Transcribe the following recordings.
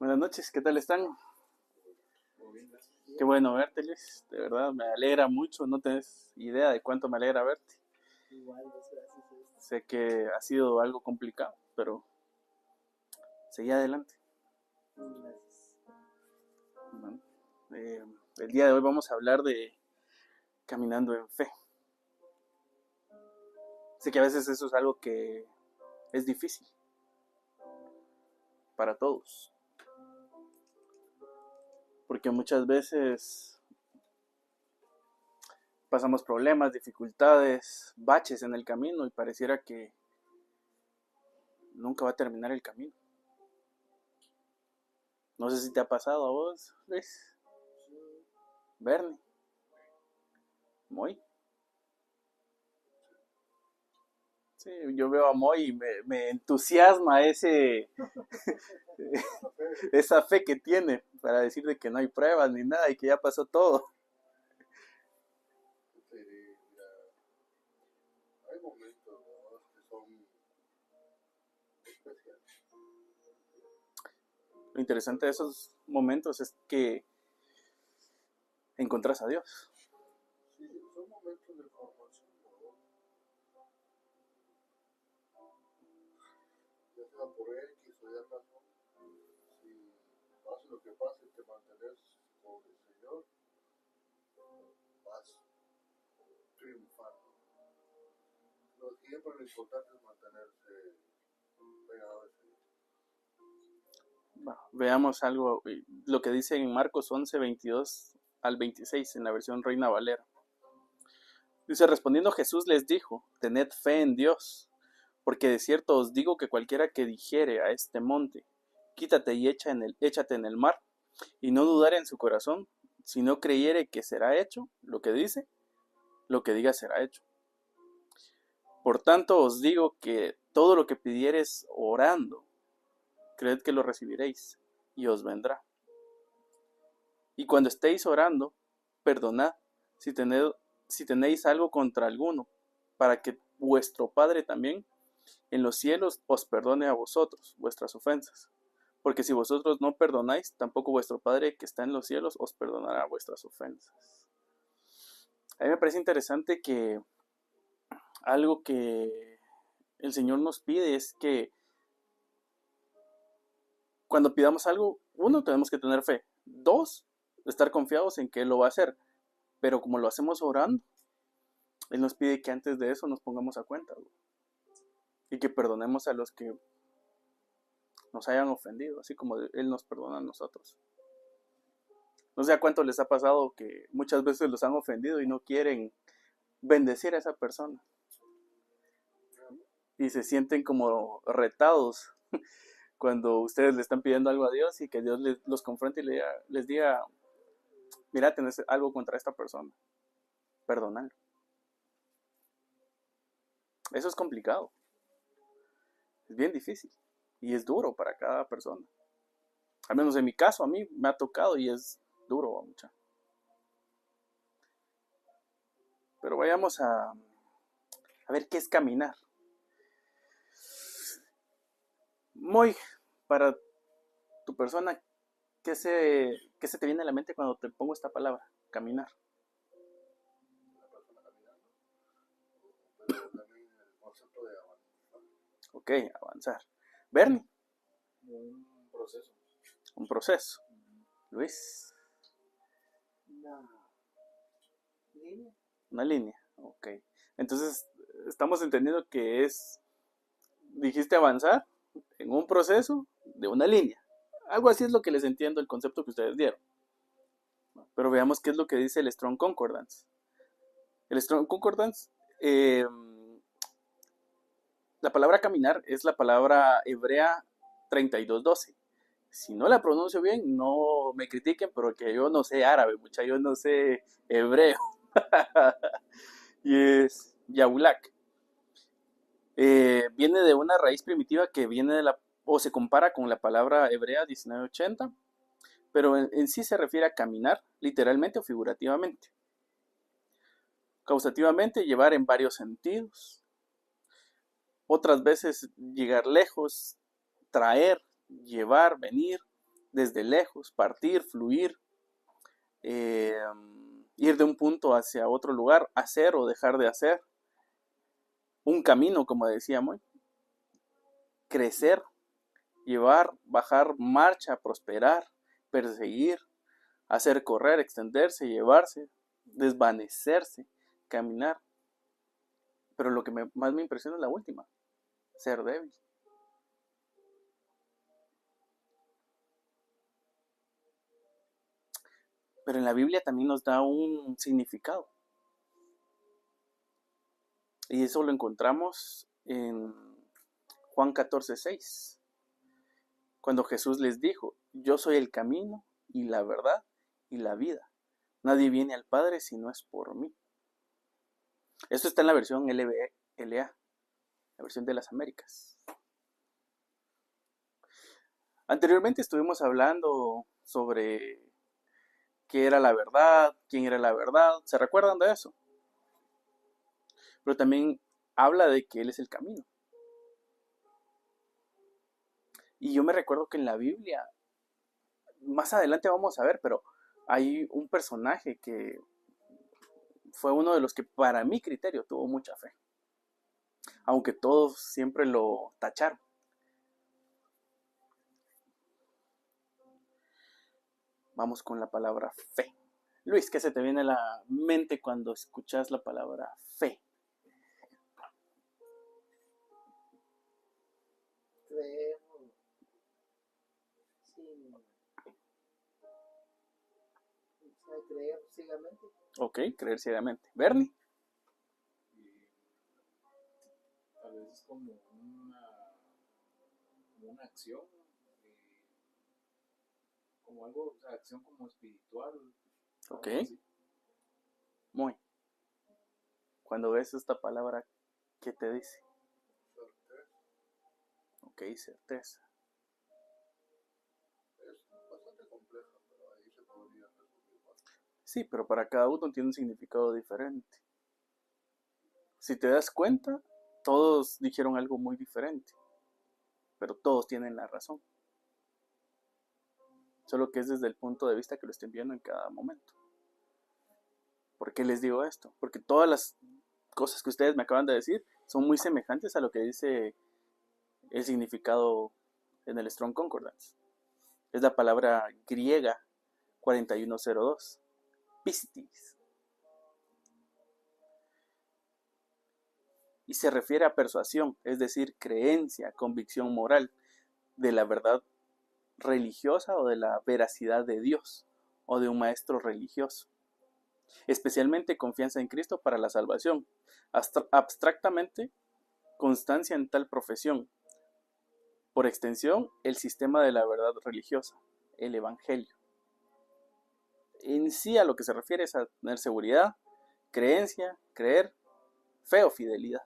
Buenas noches, ¿qué tal están? Qué bueno verte, Luis. De verdad, me alegra mucho. No tenés idea de cuánto me alegra verte. Sé que ha sido algo complicado, pero seguí adelante. Bueno, eh, el día de hoy vamos a hablar de caminando en fe. Sé que a veces eso es algo que es difícil para todos, porque muchas veces pasamos problemas, dificultades, baches en el camino y pareciera que nunca va a terminar el camino. No sé si te ha pasado a vos, Luis, Bernie, Moy. Sí, yo veo a Moy y me entusiasma esa fe que tiene para decir de que no hay pruebas ni nada y que ya pasó todo. Sí, mira, hay momentos, ¿no?, que son especiales. Lo interesante de esos momentos es que encontrás a Dios. Sí, son momentos de formación, ¿no? Ya sea por X o Y razón, si pase lo que pase, te mantienes con el Señor, vas triunfando. No, siempre lo importante es mantenerse pegado al Señor. Bueno, veamos algo, lo que dice en Marcos 11, 22 al 26 en la versión Reina Valera. Dice, respondiendo Jesús les dijo, tened fe en Dios, porque de cierto os digo que cualquiera que dijere a este monte, quítate y échate en el mar, y no dudare en su corazón, si no creyere que será hecho lo que dice, lo que diga será hecho. Por tanto os digo que todo lo que pidiereis orando, creed que lo recibiréis, y os vendrá. Y cuando estéis orando, perdonad si tenéis algo contra alguno, para que vuestro Padre también en los cielos os perdone a vosotros vuestras ofensas. Porque si vosotros no perdonáis, tampoco vuestro Padre que está en los cielos os perdonará vuestras ofensas. A mí me parece interesante que algo que el Señor nos pide es que cuando pidamos algo, uno, tenemos que tener fe. Dos, estar confiados en que Él lo va a hacer. Pero como lo hacemos orando, Él nos pide que antes de eso nos pongamos a cuenta, ¿no? Y que perdonemos a los que nos hayan ofendido, así como Él nos perdona a nosotros. No sé a cuánto les ha pasado que muchas veces los han ofendido y no quieren bendecir a esa persona. Y se sienten como retados cuando ustedes le están pidiendo algo a Dios y que Dios los confronte y les diga, mira, tenés algo contra esta persona, perdónalo. Eso es complicado, es bien difícil y es duro para cada persona. Al menos en mi caso, a mí me ha tocado y es duro, mucha. Pero vayamos a ver qué es caminar. Muy para tu persona, ¿qué se te viene a la mente cuando te pongo esta palabra? Caminar. Una persona caminando, pero también el concepto de avanzar. Ok, avanzar. Bernie, Un proceso. un proceso. Luis, Una línea. una línea. Ok. Entonces, estamos entendiendo que dijiste avanzar en un proceso de una línea. Algo así es lo que les entiendo el concepto que ustedes dieron. Pero veamos qué es lo que dice el Strong Concordance. El Strong Concordance, la palabra caminar es la palabra hebrea 3212. Si no la pronuncio bien, no me critiquen, porque yo no sé árabe, mucha, yo no sé hebreo. Y es Yaulak. Viene de una raíz primitiva que viene o se compara con la palabra hebrea 1980, pero en sí se refiere a caminar, literalmente o figurativamente. Causativamente, llevar en varios sentidos. Otras veces llegar lejos, traer, llevar, venir, desde lejos, partir, fluir, ir de un punto hacia otro lugar, hacer o dejar de hacer, un camino, como decía Moy, crecer, llevar, bajar, marcha, prosperar, perseguir, hacer correr, extenderse, llevarse, desvanecerse, caminar. Pero lo que más me impresiona es la última, ser débil. Pero en la Biblia también nos da un significado. Y eso lo encontramos en Juan 14:6. Cuando Jesús les dijo, yo soy el camino y la verdad y la vida. Nadie viene al Padre si no es por mí. Esto está en la versión LA, la versión de las Américas. Anteriormente estuvimos hablando sobre qué era la verdad, quién era la verdad. ¿Se recuerdan de eso? Pero también habla de que Él es el camino. Y yo me recuerdo que en la Biblia, más adelante vamos a ver, pero hay un personaje que fue uno de los que para mi criterio tuvo mucha fe. Aunque todos siempre lo tacharon. Vamos con la palabra fe. Luis, ¿qué se te viene a la mente cuando escuchas la palabra fe? Creer creer ciegamente. Ok, creer ciegamente. Bernie. Y tal vez es como una acción, como algo, o sea, acción como espiritual. Ok. Muy. Cuando ves esta palabra, ¿qué te dice? Certeza. Ok, certeza. Es bastante compleja, pero ahí se podría resumir más. Sí, pero para cada uno tiene un significado diferente. Si te das cuenta, todos dijeron algo muy diferente, pero todos tienen la razón. Solo que es desde el punto de vista que lo estén viendo en cada momento. ¿Por qué les digo esto? Porque todas las cosas que ustedes me acaban de decir son muy semejantes a lo que dice el significado en el Strong Concordance. Es la palabra griega 4102, pistis. Y se refiere a persuasión, es decir, creencia, convicción moral de la verdad religiosa o de la veracidad de Dios o de un maestro religioso. Especialmente confianza en Cristo para la salvación. Abstractamente, constancia en tal profesión. Por extensión, el sistema de la verdad religiosa, el Evangelio. En sí a lo que se refiere es a tener seguridad, creencia, creer, fe o fidelidad.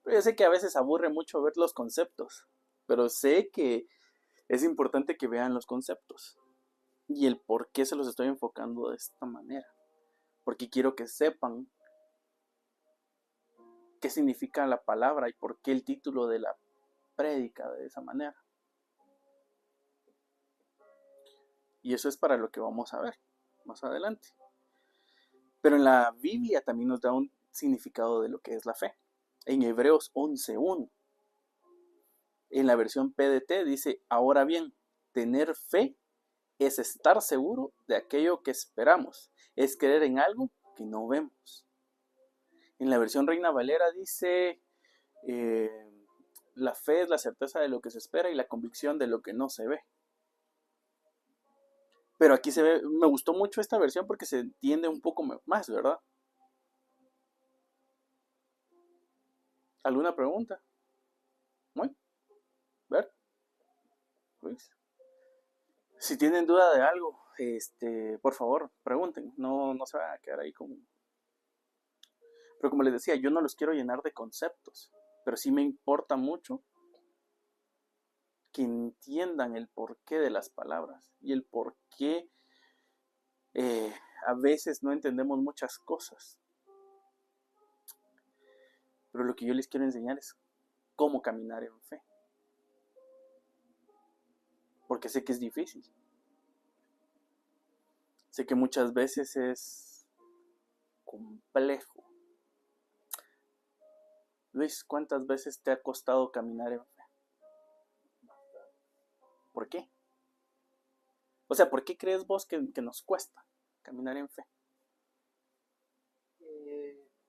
Pero yo sé que a veces aburre mucho ver los conceptos, pero sé que es importante que vean los conceptos y el por qué se los estoy enfocando de esta manera. Porque quiero que sepan qué significa la palabra y por qué el título de la prédica de esa manera. Y eso es para lo que vamos a ver más adelante. Pero en la Biblia también nos da un significado de lo que es la fe. En Hebreos 11:1, en la versión PDT dice, ahora bien, tener fe es estar seguro de aquello que esperamos, es creer en algo que no vemos. En la versión Reina Valera dice, la fe es la certeza de lo que se espera y la convicción de lo que no se ve. Pero aquí se ve, me gustó mucho esta versión porque se entiende un poco más, ¿verdad? ¿Alguna pregunta? ¿Muy? ¿Ver? Luis. Si tienen duda de algo, por favor, pregunten. No se van a quedar ahí como... Pero como les decía, yo no los quiero llenar de conceptos, pero sí me importa mucho que entiendan el porqué de las palabras y el porqué a veces no entendemos muchas cosas. Pero lo que yo les quiero enseñar es cómo caminar en fe. Porque sé que es difícil. Sé que muchas veces es complejo. Luis, ¿cuántas veces te ha costado caminar en fe? ¿Por qué? O sea, ¿por qué crees vos que nos cuesta caminar en fe?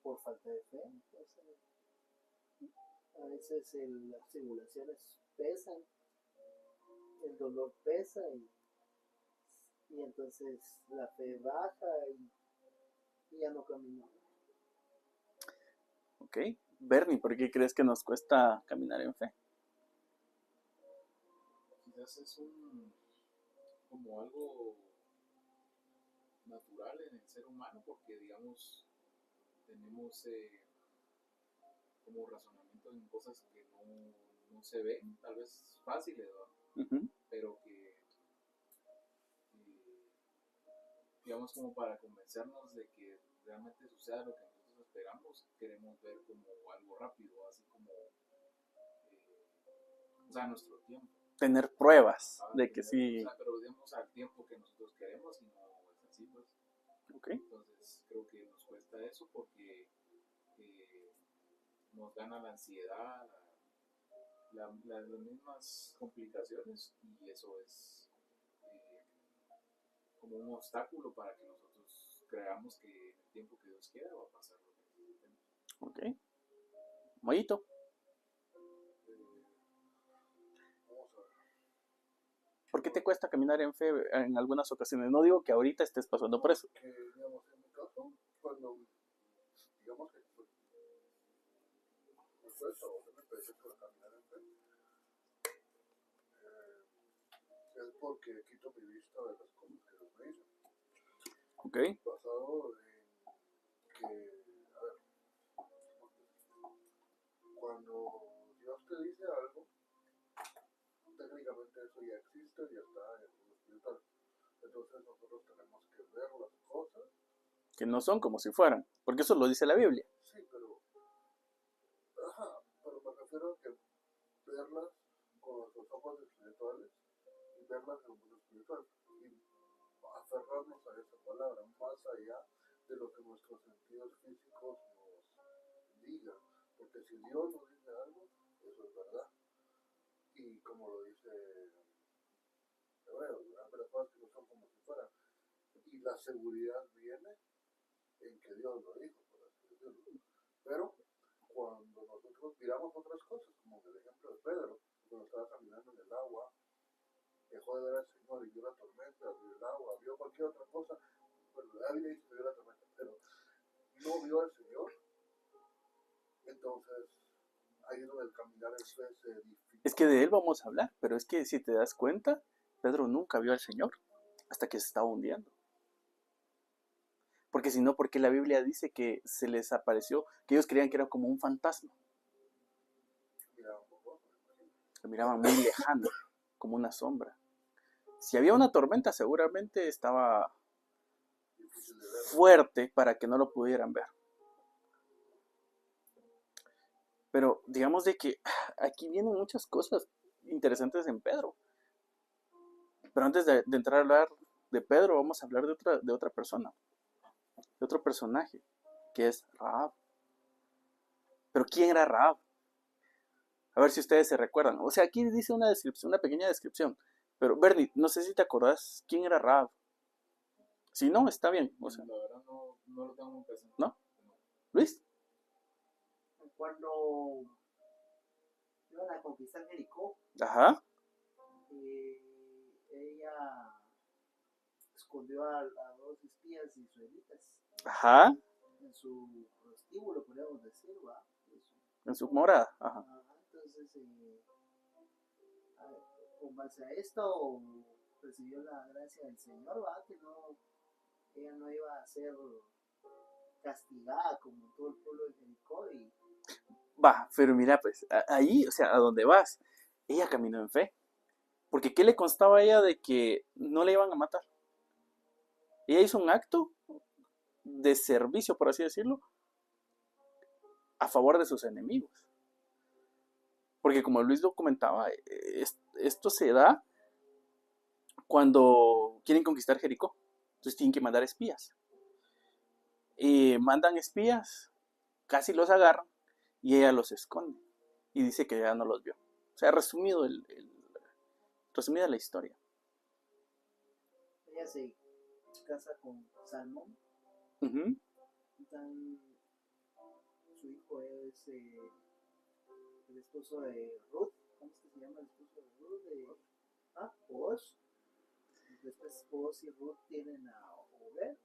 Por falta de fe. O sea, a veces las tribulaciones pesan, el dolor pesa y entonces la fe baja y ya no caminamos. Ok. Bernie, ¿por qué crees que nos cuesta caminar en fe? Quizás es como algo natural en el ser humano, porque digamos tenemos como razonamiento en cosas que no se ven, tal vez fáciles, ¿verdad? Uh-huh. Pero que digamos como para convencernos de que realmente suceda lo que nosotros esperamos, queremos ver como algo rápido, así como o sea, nuestro tiempo. Tener pruebas de que sí. O sea, pero digamos al tiempo que nosotros queremos y no es así, pues. Okay. Entonces creo que nos cuesta eso porque nos gana la ansiedad, las mismas complicaciones, y eso es como un obstáculo para que nosotros creamos que en el tiempo que Dios quiera va a pasar lo que necesitemos. Ok. Mollito. ¿Por qué te cuesta caminar en fe en algunas ocasiones? No digo que ahorita estés pasando por eso. Que, digamos, en mi caso, cuando, digamos que me cuesta o me empecé por caminar en fe, es porque quito mi vista de las cosas que Dios me dice. Ok. Basado en que, a ver, cuando Dios te dice algo, técnicamente eso ya existe, ya está en el mundo espiritual. Entonces nosotros tenemos que ver las cosas. Que no son como si fueran, porque eso lo dice la Biblia. Sí, pero me refiero a que verlas con nuestros ojos espirituales y verlas en el mundo espiritual y aferrarnos a esa palabra más allá de lo que nuestros sentidos físicos nos digan, porque si Dios nos dice algo, eso es verdad. Y como lo dice Hebreos, las cosas que no son como si fueran, y la seguridad viene en que Dios lo dijo, por así decirlo. Pero cuando nosotros miramos otras cosas, como el ejemplo de Pedro, cuando estaba caminando en el agua, dejó de ver al Señor y vio la tormenta, vio el agua, vio cualquier otra cosa, bueno, la Biblia dice que vio la tormenta, pero no vio al Señor, entonces ahí es donde el caminar en fe se dificulta. Es que de él vamos a hablar, pero es que si te das cuenta, Pedro nunca vio al Señor hasta que se estaba hundiendo. Porque si no, porque la Biblia dice que se les apareció, que ellos creían que era como un fantasma. Lo miraban muy lejano, como una sombra. Si había una tormenta, seguramente estaba fuerte para que no lo pudieran ver. Pero digamos de que aquí vienen muchas cosas interesantes en Pedro. Pero antes de entrar a hablar de Pedro, vamos a hablar de otra persona, de otro personaje, que es Rahab. Pero ¿quién era Rahab? A ver si ustedes se recuerdan. O sea, aquí dice una descripción, una pequeña descripción. Pero Bernie, no sé si te acordás quién era Rahab. Si no, está bien. O sea, la verdad no lo tengo muy presente. ¿No? ¿Luis? Cuando iban a conquistar Jericó, Ajá. ella escondió a dos espías israelitas Ajá. en su prostíbulo, podríamos decir, ¿va? En su morada. Ajá. Entonces, con base a esto, recibió la gracia del Señor, ¿va? Que ella no iba a ser castigada como todo el pueblo de Jericó. Va, pero mira, pues, ahí, o sea, a donde vas, ella caminó en fe. Porque ¿qué le constaba a ella de que no le iban a matar? Ella hizo un acto de servicio, por así decirlo, a favor de sus enemigos. Porque como Luis lo comentaba, esto se da cuando quieren conquistar Jericó. Entonces tienen que mandar espías. Mandan espías, casi los agarran y ella los esconde. Y dice que ya no los vio. O sea, resumida la historia. Ella se casa con Salmón. Ujú. Su hijo es el esposo de Ruth. ¿Cómo es que se llama el esposo de Ruth? Boaz. Después Boaz y Ruth tienen a Obed.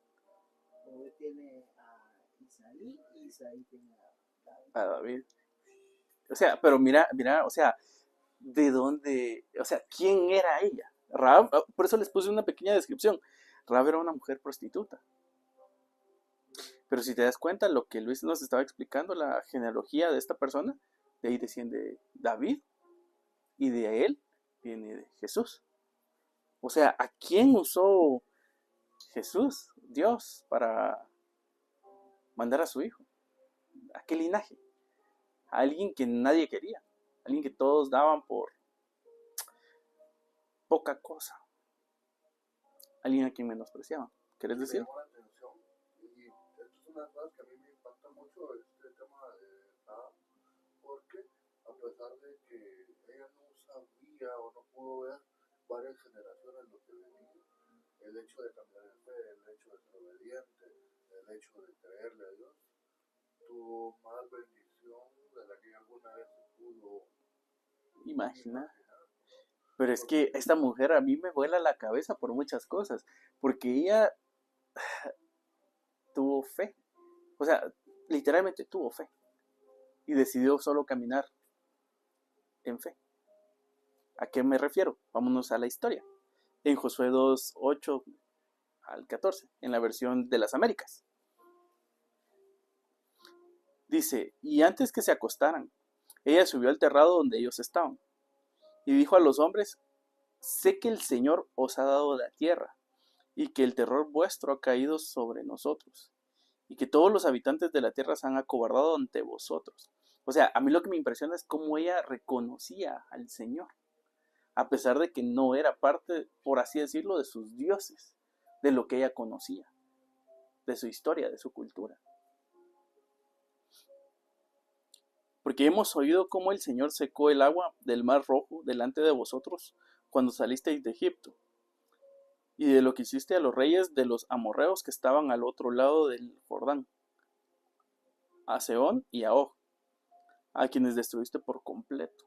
Obed tiene a Isaí y Isaí tiene a David. O sea, pero mira, o sea, ¿de dónde? O sea, ¿quién era ella? Rahab, por eso les puse una pequeña descripción. Rahab era una mujer prostituta. Pero si te das cuenta, lo que Luis nos estaba explicando, la genealogía de esta persona, de ahí desciende David, y de él viene Jesús. O sea, ¿a quién usó Jesús, Dios, para mandar a su hijo? ¿A qué linaje? A alguien que nadie quería, alguien que todos daban por poca cosa, alguien a quien menospreciaban. ¿Querés Me decir? llamó la atención y esto es una cosa que a mí me impacta mucho este tema de Rahab, porque a pesar de que ella no sabía o no pudo ver varias generaciones lo que venía, el hecho de cambiar de fe, el hecho de ser obediente, el hecho de creerle a Dios, tuvo más bendición de la que alguna vez se pudo Imagina. Pero es que esta mujer a mí me vuela la cabeza por muchas cosas, porque ella tuvo fe, o sea, literalmente tuvo fe y decidió solo caminar en fe. ¿A qué me refiero? Vámonos a la historia. En Josué 2, 8 al 14, en la versión de las Américas. Dice, y antes que se acostaran, ella subió al terrado donde ellos estaban y dijo a los hombres, sé que el Señor os ha dado la tierra y que el terror vuestro ha caído sobre nosotros y que todos los habitantes de la tierra se han acobardado ante vosotros. O sea, a mí lo que me impresiona es cómo ella reconocía al Señor, a pesar de que no era parte, por así decirlo, de sus dioses, de lo que ella conocía, de su historia, de su cultura. Porque hemos oído cómo el Señor secó el agua del mar rojo delante de vosotros cuando salisteis de Egipto, y de lo que hiciste a los reyes de los amorreos que estaban al otro lado del Jordán, a Sehón y a Og, a quienes destruiste por completo.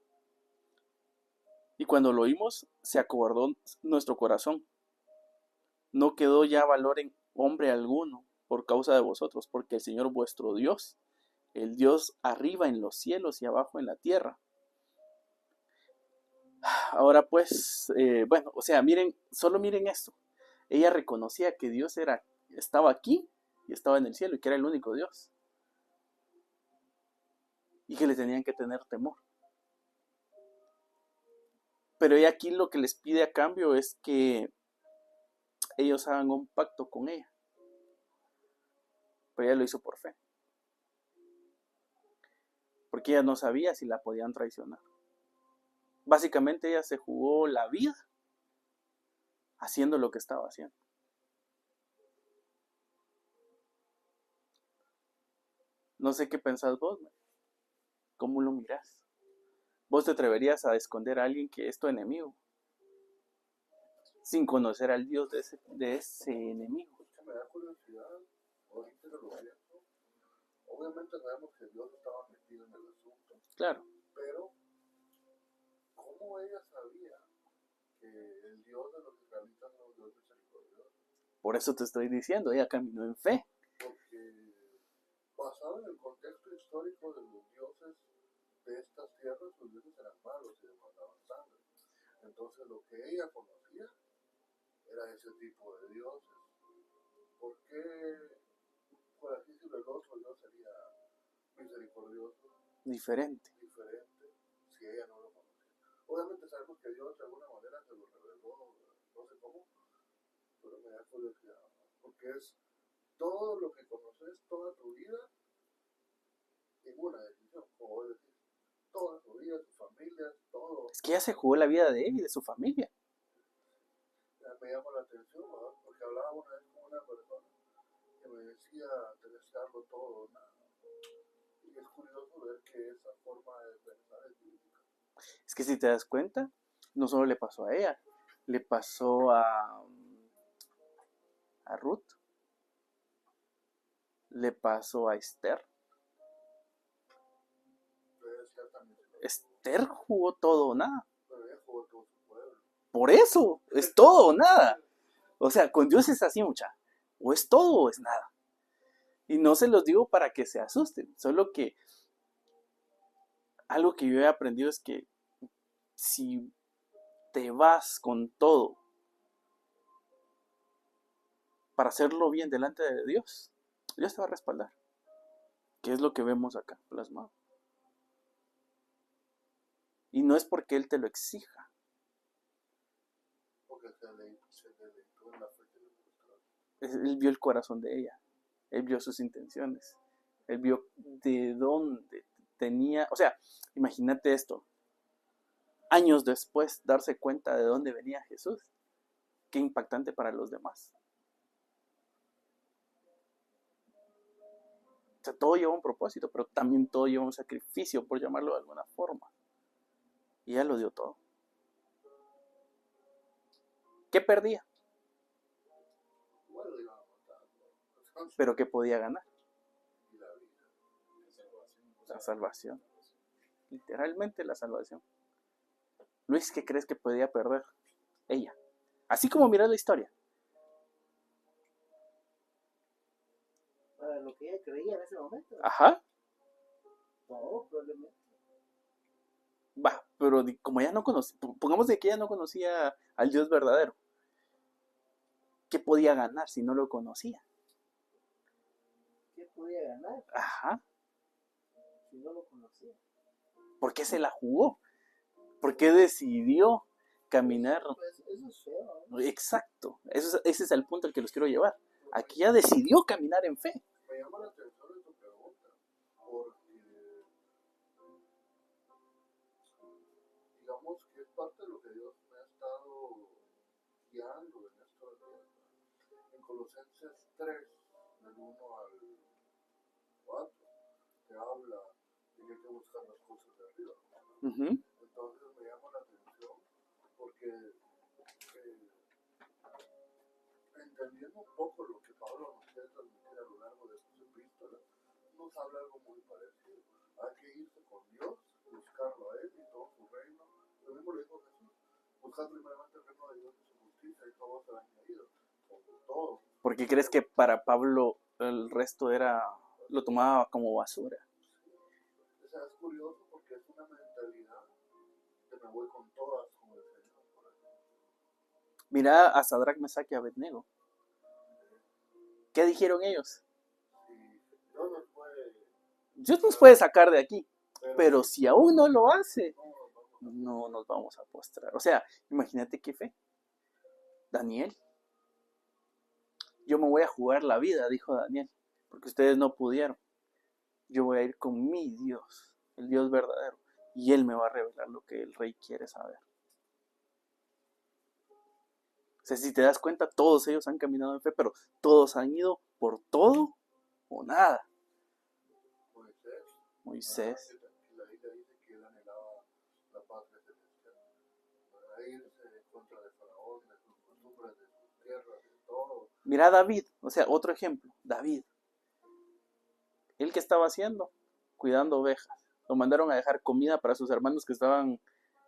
Y cuando lo oímos, se acobardó nuestro corazón. No quedó ya valor en hombre alguno por causa de vosotros, porque el Señor vuestro Dios, el Dios arriba en los cielos y abajo en la tierra. Ahora pues, bueno, o sea, miren, solo miren esto. Ella reconocía que Dios estaba aquí y estaba en el cielo y que era el único Dios. Y que le tenían que tener temor. Pero ella aquí lo que les pide a cambio es que ellos hagan un pacto con ella. Pero ella lo hizo por fe. Porque ella no sabía si la podían traicionar. Básicamente ella se jugó la vida haciendo lo que estaba haciendo. No sé qué pensás vos, man. ¿Cómo lo mirás? ¿Vos te atreverías a esconder a alguien que es tu enemigo? Sin conocer al Dios de ese enemigo. Es que me da curiosidad, ahorita que lo pienso, obviamente sabemos que Dios estaba metido en el asunto, Claro. pero ¿cómo ella sabía que el Dios de los israelitas era un Dios misericordioso? Por eso te estoy diciendo, ella caminó en fe. Porque basado en el contexto histórico de los dioses de estas tierras, los dioses eran malos y demandaban sangre. Entonces lo que ella conocía era ese tipo de dioses. ¿Por qué, por así decirlo, el otro Dios sería misericordioso, Diferente. diferente, si ella no lo conocía? Obviamente sabemos que Dios de alguna manera se lo reveló, no sé cómo, pero me da curiosidad, porque es todo lo que conoces toda tu vida en una decisión, como vos decís, toda tu vida, tu familia, familias, todo. Es que ya se jugó la vida de él y de su familia. Me llama la atención, ¿verdad? Porque hablaba una vez con una persona que me decía, tenés que darlo todo o nada. Y es curioso ver que esa forma de pensar es bíblica. Es que si te das cuenta, no solo le pasó a ella, le pasó a Ruth, le pasó a Esther. Debe ser también, Esther jugó todo o nada. pero ella jugó todo su pueblo. Por eso, es todo o nada. O sea, con Dios es así, mucha. O es todo o es nada. Y no se los digo para que se asusten. Solo que algo que yo he aprendido es que si te vas con todo para hacerlo bien delante de Dios, Dios te va a respaldar. Que es lo que vemos acá plasmado. Y no es porque Él te lo exija. Porque se deleitó en la fe de nosotros. Él vio el corazón de ella. Él vio sus intenciones. Él vio de dónde tenía. O sea, imagínate esto. Años después, darse cuenta de dónde venía Jesús. Qué impactante para los demás. O sea, todo lleva un propósito, pero también todo lleva un sacrificio, por llamarlo de alguna forma. Y ella lo dio todo. ¿Qué perdía? Bueno, iban a matar. Pero ¿qué podía ganar? Y la vida. La salvación. Literalmente la salvación. Luis, ¿qué crees que podía perder? Ella. Así como miras la historia. Para lo que ella creía en ese momento. Ajá. Todo, probablemente. Va, pero como ella no conocía, pongamos de que ella no conocía al Dios verdadero. ¿Qué podía ganar si no lo conocía? ¿Qué podía ganar Ajá. si no lo conocía? ¿Por qué se la jugó? ¿Por qué decidió caminar? Pues eso es feo, ¿no? Exacto. Ese es el punto al que los quiero llevar. Aquí ella decidió caminar en fe. Me llama la atención de tu pregunta, porque digamos que es parte de lo que Dios me ha estado guiando en estos días. En Colosenses 3, del 1 al 4, te habla de que hay que buscar las cosas de arriba. Uh-huh. Entonces me llama la atención porque entendiendo un poco lo que Pablo nos quiere transmitir a lo largo de sus epístolas, nos habla algo muy parecido. Hay que irse con Dios, buscarlo a Él y todo su reino. Lo mismo lo dijo Jesús. Buscar primeramente el reino de Dios y su justicia y todo será añadido. Todo. ¿Por qué crees que para Pablo el resto lo tomaba como basura? O sea, es curioso porque es una mentalidad que me voy con todas con el Señor. Por ejemplo. Mira a Sadrach, Mesach y Abednego. ¿Qué dijeron ellos? Si Dios nos puede, Dios nos puede sacar de aquí, pero si aún no lo hace, no nos vamos a postrar. O sea, imagínate qué fe. Daniel. Yo me voy a jugar la vida, dijo Daniel, porque ustedes no pudieron. Yo voy a ir con mi Dios, el Dios verdadero, y Él me va a revelar lo que el rey quiere saber. O sea, si te das cuenta, todos ellos han caminado en fe, pero todos han ido por todo o nada. Moisés. La Biblia dice que él anhelaba la patria celestial, para irse contra de Faraón, de sus costumbres, de sus tierras, de todo. Mira a David, o sea, otro ejemplo, David. ¿Él qué estaba haciendo? Cuidando ovejas. Lo mandaron a dejar comida para sus hermanos que estaban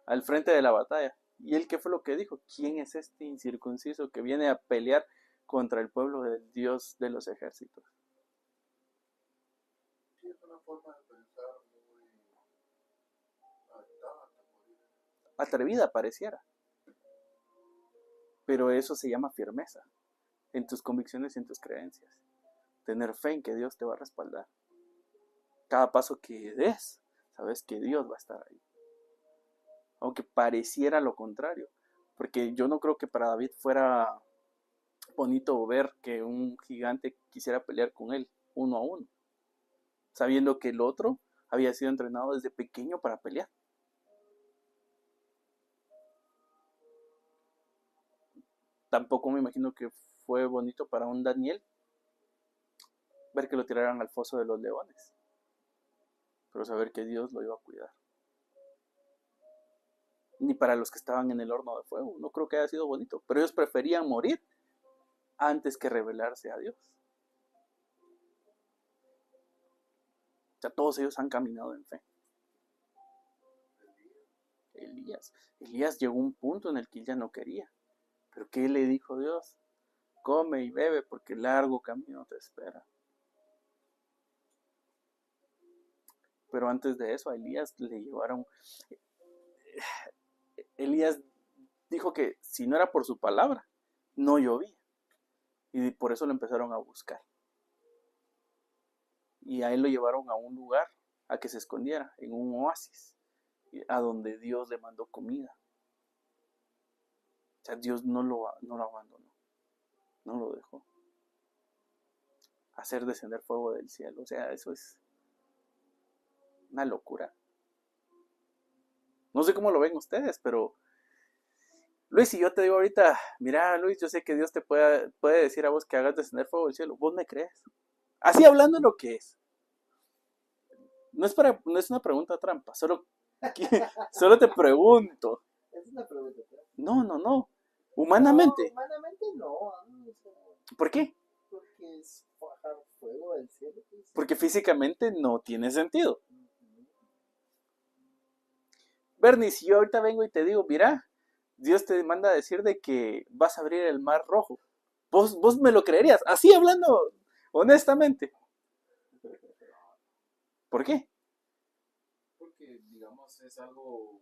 al frente de la batalla. ¿Y él qué fue lo que dijo? ¿Quién es este incircunciso que viene a pelear contra el pueblo del Dios de los ejércitos? Sí, es una forma de pensar muy agitada, Atrevida pareciera. Pero eso se llama firmeza en tus convicciones y en tus creencias. Tener fe en que Dios te va a respaldar. Cada paso que des, sabes que Dios va a estar ahí. Aunque pareciera lo contrario. Porque yo no creo que para David fuera bonito ver que un gigante quisiera pelear con él, uno a uno. Sabiendo que el otro había sido entrenado desde pequeño para pelear. tampoco me imagino que fue bonito para un Daniel ver que lo tiraran al foso de los leones, pero saber que Dios lo iba a cuidar. Ni para los que estaban en el horno de fuego, no creo que haya sido bonito, pero ellos preferían morir antes que rebelarse a Dios. O sea, todos ellos han caminado en fe. Elías llegó a un punto en el que él ya no quería. ¿Pero qué le dijo Dios? Come y bebe porque largo camino te espera. Pero antes de eso a Elías le llevaron... Elías dijo que si no era por su palabra, no llovía. Y por eso lo empezaron a buscar. Y a él lo llevaron a un lugar a que se escondiera, en un oasis, a donde Dios le mandó comida. O sea, Dios no lo abandonó, no lo dejó. Hacer descender fuego del cielo, o sea, eso es una locura. No sé cómo lo ven ustedes, pero Luis, si yo te digo ahorita, mira Luis, yo sé que Dios te puede decir a vos que hagas descender fuego del cielo, ¿vos me crees? Así hablando lo que es. No es una pregunta trampa, solo te pregunto. Es una pregunta. No. Humanamente. No, humanamente no. O sea, ¿Por qué? porque es bajar fuego del cielo. Pues. Porque físicamente no tiene sentido. Bernie, si yo ahorita vengo y te digo, mira, Dios te manda a decir de que vas a abrir el mar rojo. ¿Vos me lo creerías? Así hablando honestamente. ¿Por qué? Porque, digamos, es algo,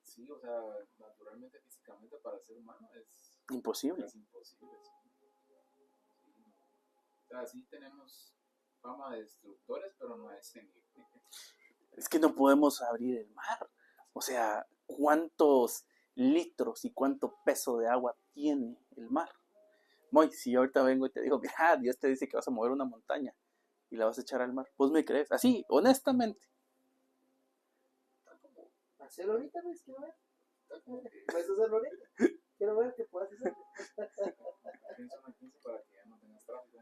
sí, o sea, naturalmente, físicamente para el ser humano es Imposible. imposible. Sí. O sea, sí tenemos fama de destructores, pero no es en... Es que no podemos abrir el mar. O sea, ¿cuántos litros y cuánto peso de agua tiene el mar? Moy, si yo ahorita vengo y te digo, mira, Dios te dice que vas a mover una montaña y la vas a echar al mar, ¿vos me crees? Así, honestamente. Hacerlo ahorita, Luis, quiero ver. ¿Puedes hacerlo ahorita? Quiero ver que puedas hacerlo. Pienso en 15 para que ya no tengas tráfico.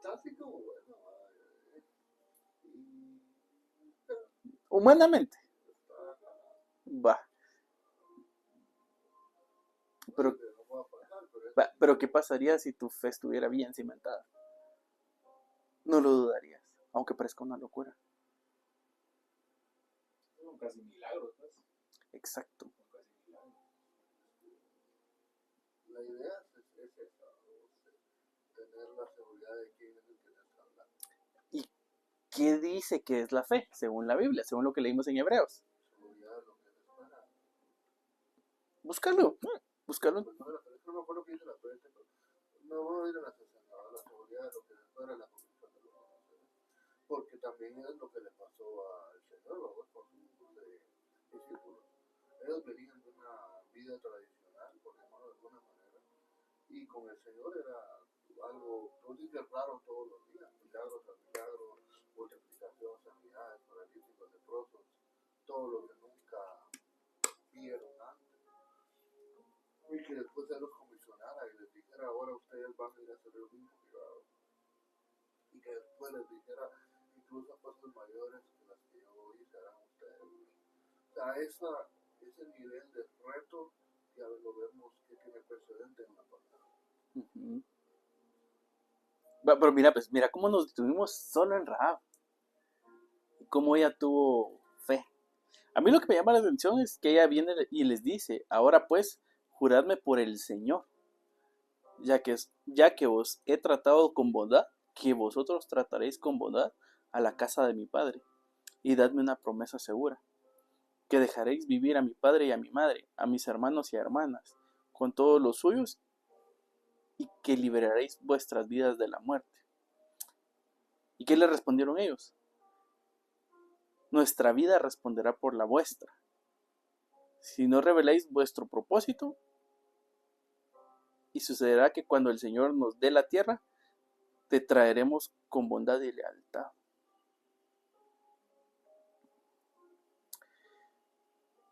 Tráfico, bueno. Humanamente. Va. Pero ¿qué pasaría si tu fe estuviera bien cimentada? No lo dudarías, aunque parezca una locura. Son casi milagros, pues. Exacto. Son casi milagros. La idea es esa, tener la seguridad de quién es el que te está hablando. ¿Y qué dice que es la fe? Según la Biblia, según lo que leímos en Hebreos. Seguridad de lo que te espera. Búscalo. No me acuerdo qué dice la frente, pero no voy a ir a la seguridad de lo que te espera, la convicción de lo que va a hacer. Porque también es lo que le pasó al Señor, ¿verdad? Con sus discípulos. Ellos venían de una vida tradicional, por llamarlo de alguna manera, y con el Señor era algo, no dice raro todos los días, milagro tras milagro, multiplicación, sanidades, paralíticos, leprosos, todo lo que nunca vieron antes. Y que después Él los comisionara y les dijera, ahora ustedes van a ir a hacer lo mismo que yo hago. Y que después les dijera, incluso cosas mayores que las que yo hice harán ustedes. O sea, ese nivel de reto ya lo vemos que tiene precedente en la palabra. Uh-huh. Pero mira cómo nos detuvimos solo en Rahab. Y cómo ella tuvo fe. A mí lo que me llama la atención es que ella viene y les dice, ahora pues, juradme por el Señor, ya que os he tratado con bondad, que vosotros trataréis con bondad a la casa de mi padre, y dadme una promesa segura, que dejaréis vivir a mi padre y a mi madre, a mis hermanos y hermanas, con todos los suyos, y que liberaréis vuestras vidas de la muerte. ¿Y qué le respondieron ellos? Nuestra vida responderá por la vuestra. Si no reveláis vuestro propósito, y sucederá que cuando el Señor nos dé la tierra, te traeremos con bondad y lealtad.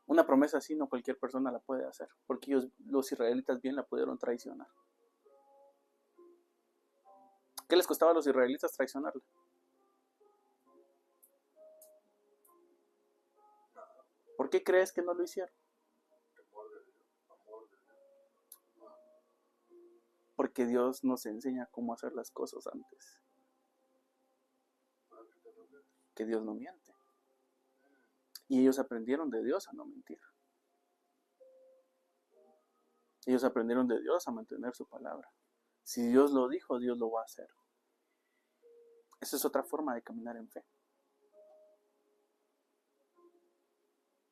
Una promesa así no cualquier persona la puede hacer, porque ellos, los israelitas, bien la pudieron traicionar. ¿Qué les costaba a los israelitas traicionarla? ¿Por qué crees que no lo hicieron? Temor de Dios, amor de Dios. Porque Dios nos enseña cómo hacer las cosas antes. Que Dios no miente. Y ellos aprendieron de Dios a no mentir. Ellos aprendieron de Dios a mantener su palabra. Si Dios lo dijo, Dios lo va a hacer. Esa es otra forma de caminar en fe.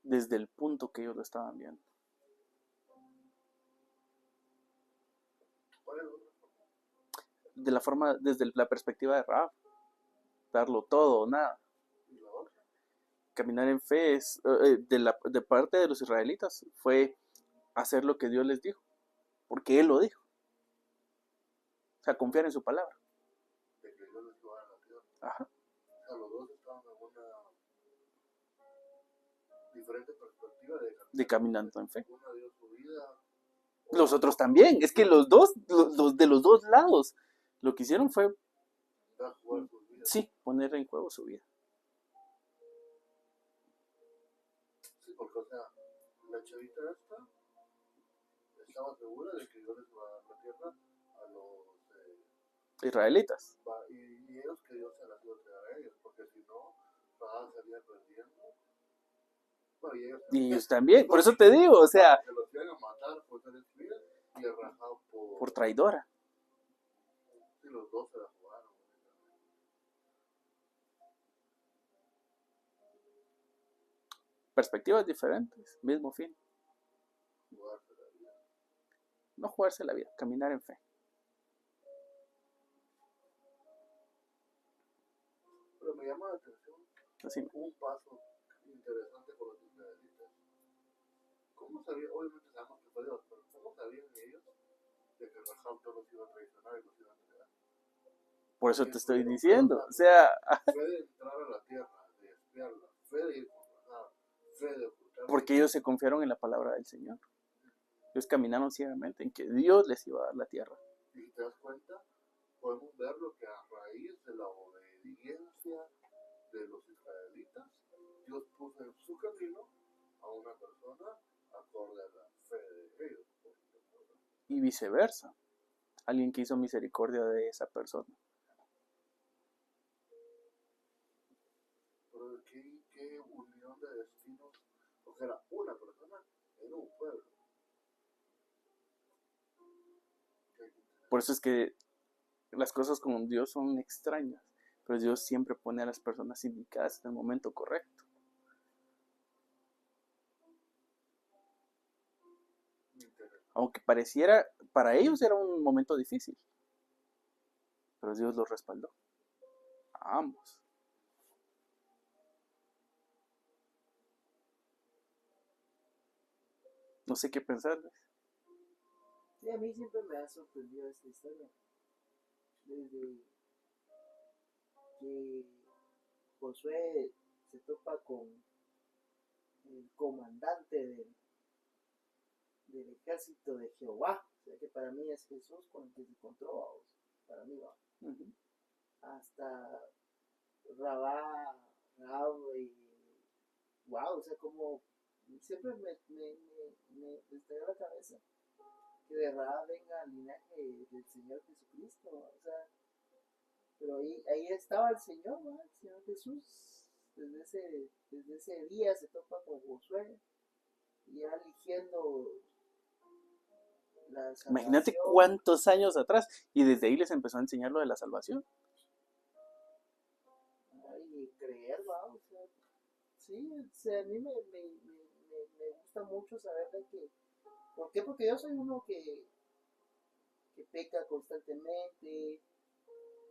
Desde el punto que ellos lo estaban viendo. ¿Cuál es la otra forma? De la forma, desde la perspectiva de Rahab. Darlo todo o nada. ¿Y la otra? Caminar en fe es, de parte de los israelitas, fue hacer lo que Dios les dijo. Porque Él lo dijo. O sea, confiar en su palabra. De que Dios les iba a dar la tierra. Ajá. O sea, los dos estaban en una diferente perspectiva De caminando en fe. Uno dio su vida. Los otros también. Es que los dos, los de los dos lados, lo que hicieron fue, Da jugar sus vidas. sí, poner en juego su vida. Sí, porque, o sea, la chavita esta estaba segura de que Dios les iba a dar la tierra a los Israelitas. y ellos que Dios se las iba a entregar a ellos, porque si no, Rahab salía perdiendo. Bueno, Y ellos también. Por eso te digo, o sea, se los iban a matar por ser espías y a Rahab por traidora. Sí, los dos se la jugaron. Perspectivas diferentes, mismo fin. Jugarse la vida. No jugarse la vida, caminar en fe. Pero me llama la atención Así. un paso interesante con los israelitas. ¿Cómo sabían? Obviamente sabemos que fue Dios, pero ¿cómo sabían ellos de que Rahab no los iba a traicionar y los iba a entregar? Por eso te estoy diciendo. O sea, Fe de entrar a la tierra, de espiarla, fe de ir con Rahab, fe de ocultarla. porque ellos se confiaron en la palabra del Señor. Ellos caminaron ciegamente en que Dios les iba a dar la tierra. Y si te das cuenta, podemos ver lo que a raíz de la obediencia de los israelitas, Dios puso en su camino a una persona acorde a la fe de ellos. Y viceversa. Alguien que hizo misericordia de esa persona. Pero qué unión de destinos, porque era una persona en un pueblo. Por eso es que las cosas con Dios son extrañas. Pero Dios siempre pone a las personas indicadas en el momento correcto. Aunque pareciera, para ellos era un momento difícil. Pero Dios los respaldó. A ambos. No sé qué pensarles. Sí, a mí siempre me ha sorprendido esta historia. Desde que Josué se topa con el comandante del ejército de Jehová, o sea que para mí es Jesús con el que se encontró, para mí va. Uh-huh. Hasta Rabá, y wow, o sea, como siempre me estalla la cabeza que de Rabá venga el linaje del Señor Jesucristo, o sea, pero ahí estaba el Señor, ¿no? El Señor Jesús, desde ese día se topa con Josué, y ya eligiendo la salvación. Imagínate cuántos años atrás, y desde ahí les empezó a enseñar lo de la salvación. Y creer, ¿no? O sea, sí, o sea, a mí me gusta mucho saber de que, ¿por qué? Porque yo soy uno que peca constantemente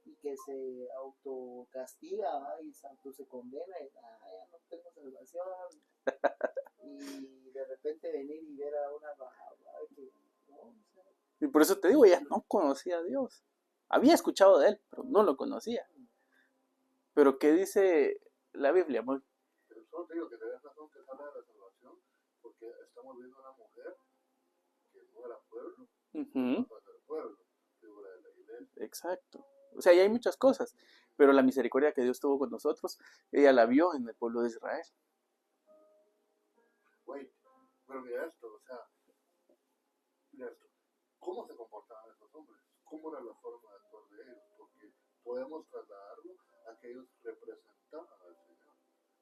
y que se autocastiga, ¿va? Y se condena y ya no tengo salvación. Y de repente venir y ver a una Rahab, que no, o sea, y por eso te digo, ella no conocía a Dios. Había escuchado de él, pero no lo conocía. Pero ¿qué dice la Biblia? Pero solo te digo que tenés razón que habla de la salvación, porque estamos viendo una mujer que no era pueblo, Ujú, pasó a ser pueblo, figura de la iglesia. exacto. O sea, y hay muchas cosas, pero la misericordia que Dios tuvo con nosotros, ella la vio en el pueblo de Israel. Güey, pero mira esto, o sea, mira esto. ¿Cómo se comportaban esos hombres? ¿Cómo era la forma de actuar de ellos? Porque podemos trasladarlo a que ellos representaban al Señor.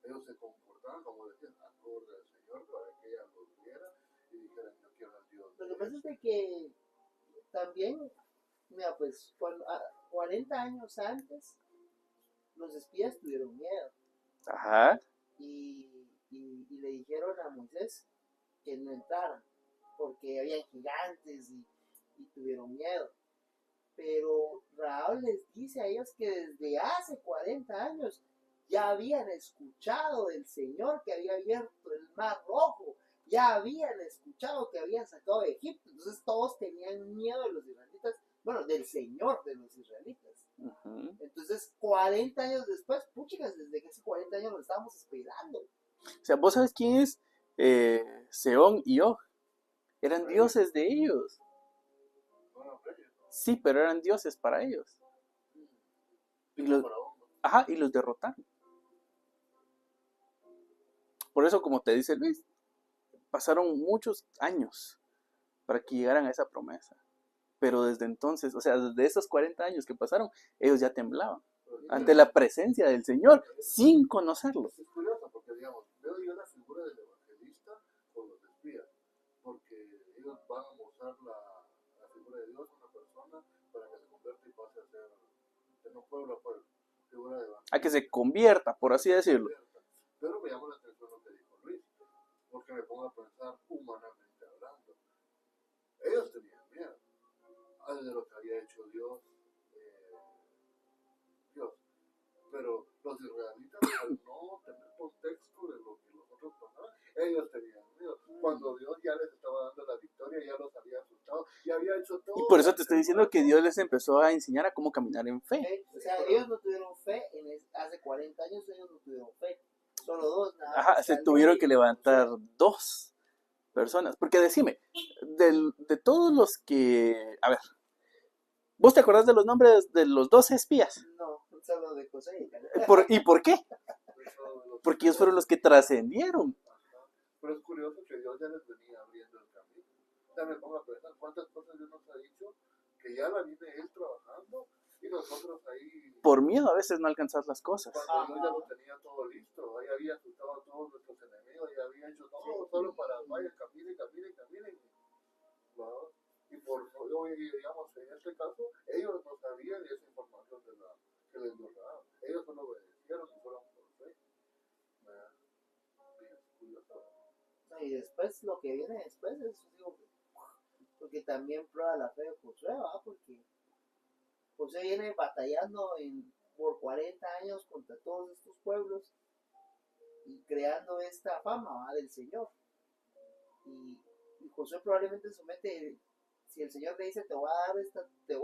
Ellos se comportaban, como decían, acorde al Señor para que ella los viera y dijeran, yo quiero al Dios Lo de que pasa ellos. es de que también, mira, pues 40 años antes, los espías tuvieron miedo Ajá. y le dijeron a Moisés que no entraran, porque había gigantes y tuvieron miedo. Pero Rahab les dice a ellos que desde hace 40 años ya habían escuchado del Señor que había abierto el mar rojo, ya habían escuchado que habían sacado de Egipto. Entonces todos tenían miedo de los israelitas, bueno, del Señor de los israelitas. Ujú. Entonces 40 años después, puchicas, desde que hace 40 años lo estábamos esperando. O sea, ¿vos sabes quién es Seón y Og? Eran dioses de ellos. No eran reyes, ¿no? Sí, pero eran dioses para ellos. Y Tipo los, faraón, ¿no? ajá, y los derrotaron. Por eso, como te dice Luis, pasaron muchos años para que llegaran a esa promesa. Pero desde entonces, o sea, desde esos 40 años que pasaron, ellos ya temblaban Pero sí, ante la presencia del Señor sin conocerlo. es curioso porque, digamos, veo yo la figura del evangelista con los espías, porque ellos van a mostrar la figura de Dios a una persona para que se convierta y pase a ser, de no pueblo a pueblo, figura de A que evangelista. se convierta, por así decirlo. Pero me llama la atención lo que dijo Luis, porque me pongo a pensar humanamente hablando. Ellos tenían miedo de lo que había hecho Dios, Dios. Pero los israelitas, al no tener contexto de lo que los otros pasaban, ellos tenían miedo. Cuando Dios ya les estaba dando la victoria, ya los había asustado, ya había hecho todo. Y por eso te estoy diciendo que Dios les empezó a enseñar a cómo caminar en fe. ¿Okay? O sea, ellos no tuvieron fe, hace 40 años ellos no tuvieron fe. Solo dos, nada Ajá, más. se Caleb tuvieron y que levantar Josué. dos personas. Porque decime, de todos los que... A ver, ¿vos te acordás de los nombres de los 12 espías? No, solo de José y Caleb. ¿Y por qué? Porque ellos fueron los que trascendieron. Ajá. Pero es curioso que Dios ya les venía abriendo el camino. Ya me pongo a pensar cuántas cosas Dios nos ha dicho que ya la viene Él trabajando y nosotros ahí, Por miedo a veces no alcanzar las cosas. cuando Dios ya lo tenía todo listo, ahí había asustado a todos nuestros enemigos, ya había hecho todo solo para vayan, caminen, caminen, caminen. ¿No? Y por hoy, digamos, en este caso, ellos no sabían esa información de la que les dio Rahab. Ellos solo obedecieron y fueron por fe. ¿Verdad? Y es curioso. Y después, lo que viene después es, digo, porque también prueba la fe de Josué, ¿va? Porque José viene batallando por 40 años contra todos estos pueblos y creando esta fama, ¿va? Del Señor. Y Josué probablemente en su mente, si el Señor le dice te voy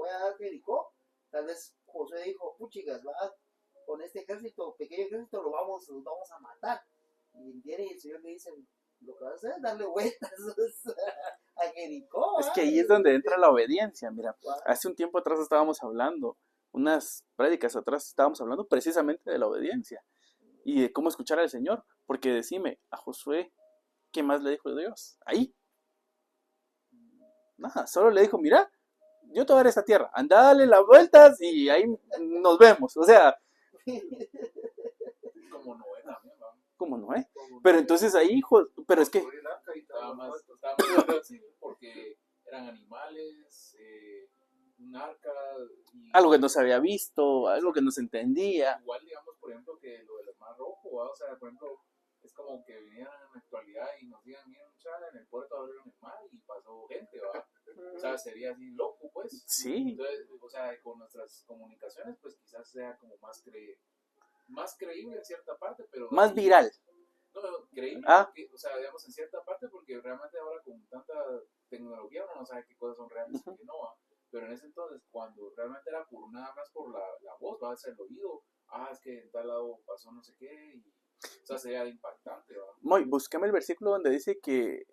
a dar Jericó, tal vez Josué dijo, puchigas, va, con este ejército, pequeño ejército, los vamos a matar. Y entiende, y el Señor le dice, lo que vas a hacer es darle vueltas a Jericó, Es ¿va? que ahí es donde entra la obediencia. Mira, ¿Va? hace un tiempo atrás estábamos hablando, unas prédicas atrás estábamos hablando precisamente de la obediencia y de cómo escuchar al Señor. Porque decime, a Josué, ¿qué más le dijo Dios? Ahí, nada, solo le dijo, mira, yo te voy a dar esta tierra, anda, dale las vueltas y ahí nos vemos. O sea, Como Noé también, ¿va? ¿cómo no, eh? Como Pero que entonces ahí, pero es que construir arca y Estaba tal, más, muertos. estaba más difícil porque eran animales, un arca y algo que no se había visto, algo que no se entendía. igual, digamos, por ejemplo, que lo del Mar Rojo, ¿va? O sea, por ejemplo, es como que vinieran en la actualidad y nos digan, miren, muchacha, en el puerto abrieron el mar y pasó gente, ¿va? O sea, sería así loco, pues. Sí, Entonces, o sea, con nuestras comunicaciones, pues quizás sea como más creíble en cierta parte, pero más viral. no, creíble, Ah, porque, o sea, digamos, en cierta parte, porque realmente ahora con tanta tecnología uno no sabe qué cosas son reales y qué no, ¿va? Pero en ese entonces, cuando realmente era nada más por la voz, va a ser el oído, es que en tal lado pasó no sé qué, y, o sea, sería impactante, ¿va? Moy, búscame el versículo donde dice que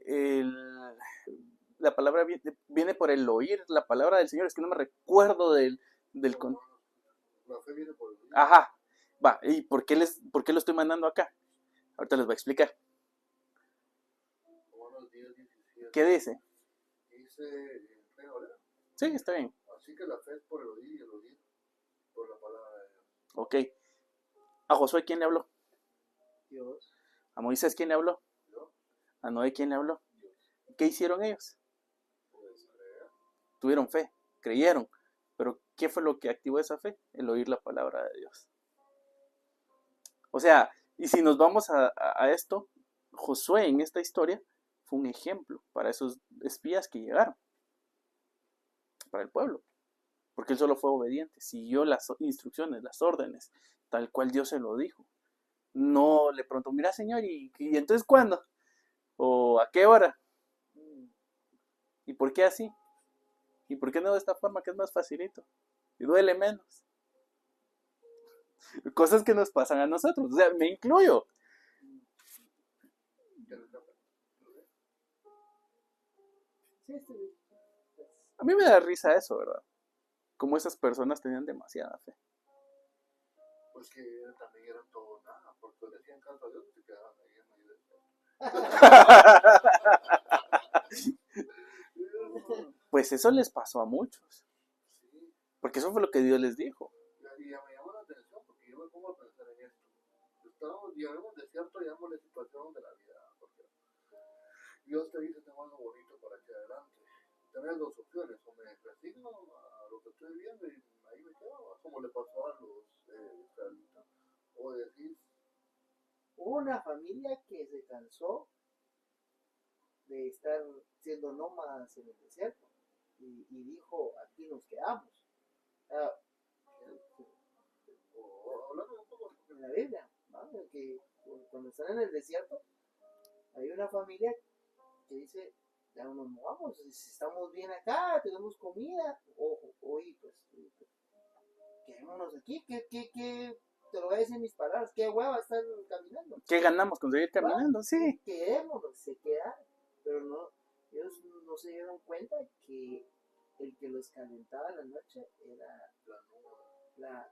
la palabra viene por el oír la palabra del Señor. Es que no me recuerdo del con... La fe viene por el oír. Ajá, va, ¿y por qué lo estoy mandando acá? Ahorita les voy a explicar. Romanos 10:17. ¿Qué dice? Dice, ¿Fe Valera? Sí, está bien. Así que la fe es por el oír y el oír por la palabra de Dios. Ok. ¿A Josué quién le habló? Dios. ¿A Moisés quién le habló? ¿No? ¿A Noé quién le habló? ¿Qué hicieron ellos? Pues creer. Tuvieron fe, creyeron. Pero ¿qué fue lo que activó esa fe? El oír la palabra de Dios. O sea, y si nos vamos a esto, Josué en esta historia fue un ejemplo para esos espías que llegaron, para el pueblo. Porque él solo fue obediente, siguió las instrucciones, las órdenes, tal cual Dios se lo dijo. No le preguntó, mira señor, ¿y entonces cuándo? ¿O a qué hora? ¿Y por qué así? ¿Y por qué no de esta forma que es más facilito? Y duele menos. Cosas que nos pasan a nosotros, o sea, me incluyo. Sí, sí. A mí me da risa eso, ¿verdad? Como esas personas tenían demasiada fe. Pues que también eran todo nada, porque decían caso a Dios y se quedaban ahí en medio de Pues eso les pasó a muchos, Sí, porque eso fue lo que Dios les dijo. y ya me llama la atención porque yo me pongo a pensar en esto. Estamos, llegamos de cierto, digamos, la situación de la vida, porque Dios te dice, tengo algo bonito para aquí adelante. Tenés dos opciones, o me resigno a lo que estoy viviendo y ahí me quedo, como le pasó a los israelitas, o decís, Hubo una familia que se cansó de estar siendo nómadas en el desierto y dijo, aquí nos quedamos. Ah, o hablando un poco, en la Biblia, ¿no? Que cuando están en el desierto, hay una familia que dice, ya no nos movamos, si estamos bien acá, tenemos comida, oye, pues, quedémonos aquí, te lo voy a decir en mis palabras, qué hueva estar caminando. ¿Qué ganamos con seguir caminando? Sí. Quedémonos, se quedaron, pero no, ellos no se dieron cuenta que el que los calentaba en la noche era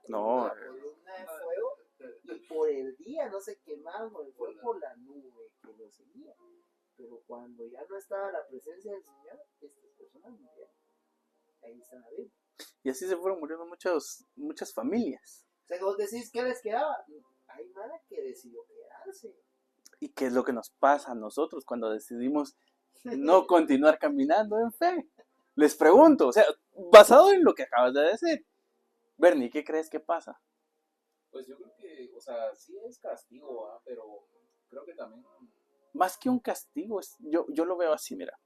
No, la columna de fuego, y por el día no se quemaban con el fuego por la nube que los seguía. Pero cuando ya no estaba la presencia del Señor, estas personas murieron. Ahí está la Biblia. y así se fueron muriendo muchas familias. O sea, que vos decís, ¿qué les quedaba? Hay nada que decidió quedarse. ¿Y qué es lo que nos pasa a nosotros cuando decidimos no continuar caminando en fe? Les pregunto, o sea, basado en lo que acabas de decir, Bernie, ¿qué crees que pasa? Pues yo creo que, o sea, sí es castigo, ¿va? Pero creo que también, Más que un castigo, yo lo veo así, mira,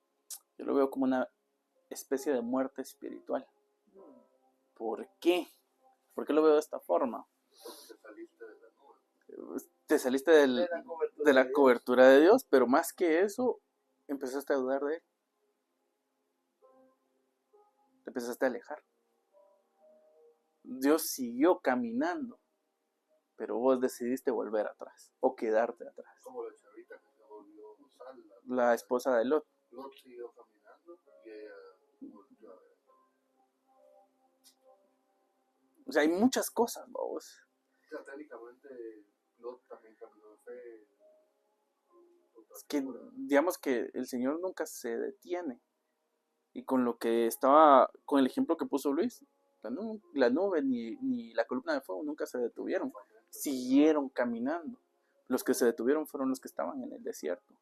yo lo veo como una especie de muerte espiritual. ¿Por qué? ¿Por qué lo veo de esta forma? porque te saliste de la nube. Te saliste De la cobertura de Dios, pero más que eso, empezaste a dudar de Él. Te empezaste a alejar. Dios siguió caminando, pero vos decidiste volver atrás o quedarte atrás. Como la chavita que se volvió sal. La esposa de Lot. Lot siguió caminando y ella volvió a ver. O sea, hay muchas cosas, vos. O sea, técnicamente Lot también caminó de fe. Es que, digamos que el Señor nunca se detiene. Y con lo que estaba, con el ejemplo que puso Luis, la nube ni la columna de fuego nunca se detuvieron. Siguieron caminando. Los que se detuvieron fueron los que estaban en el desierto.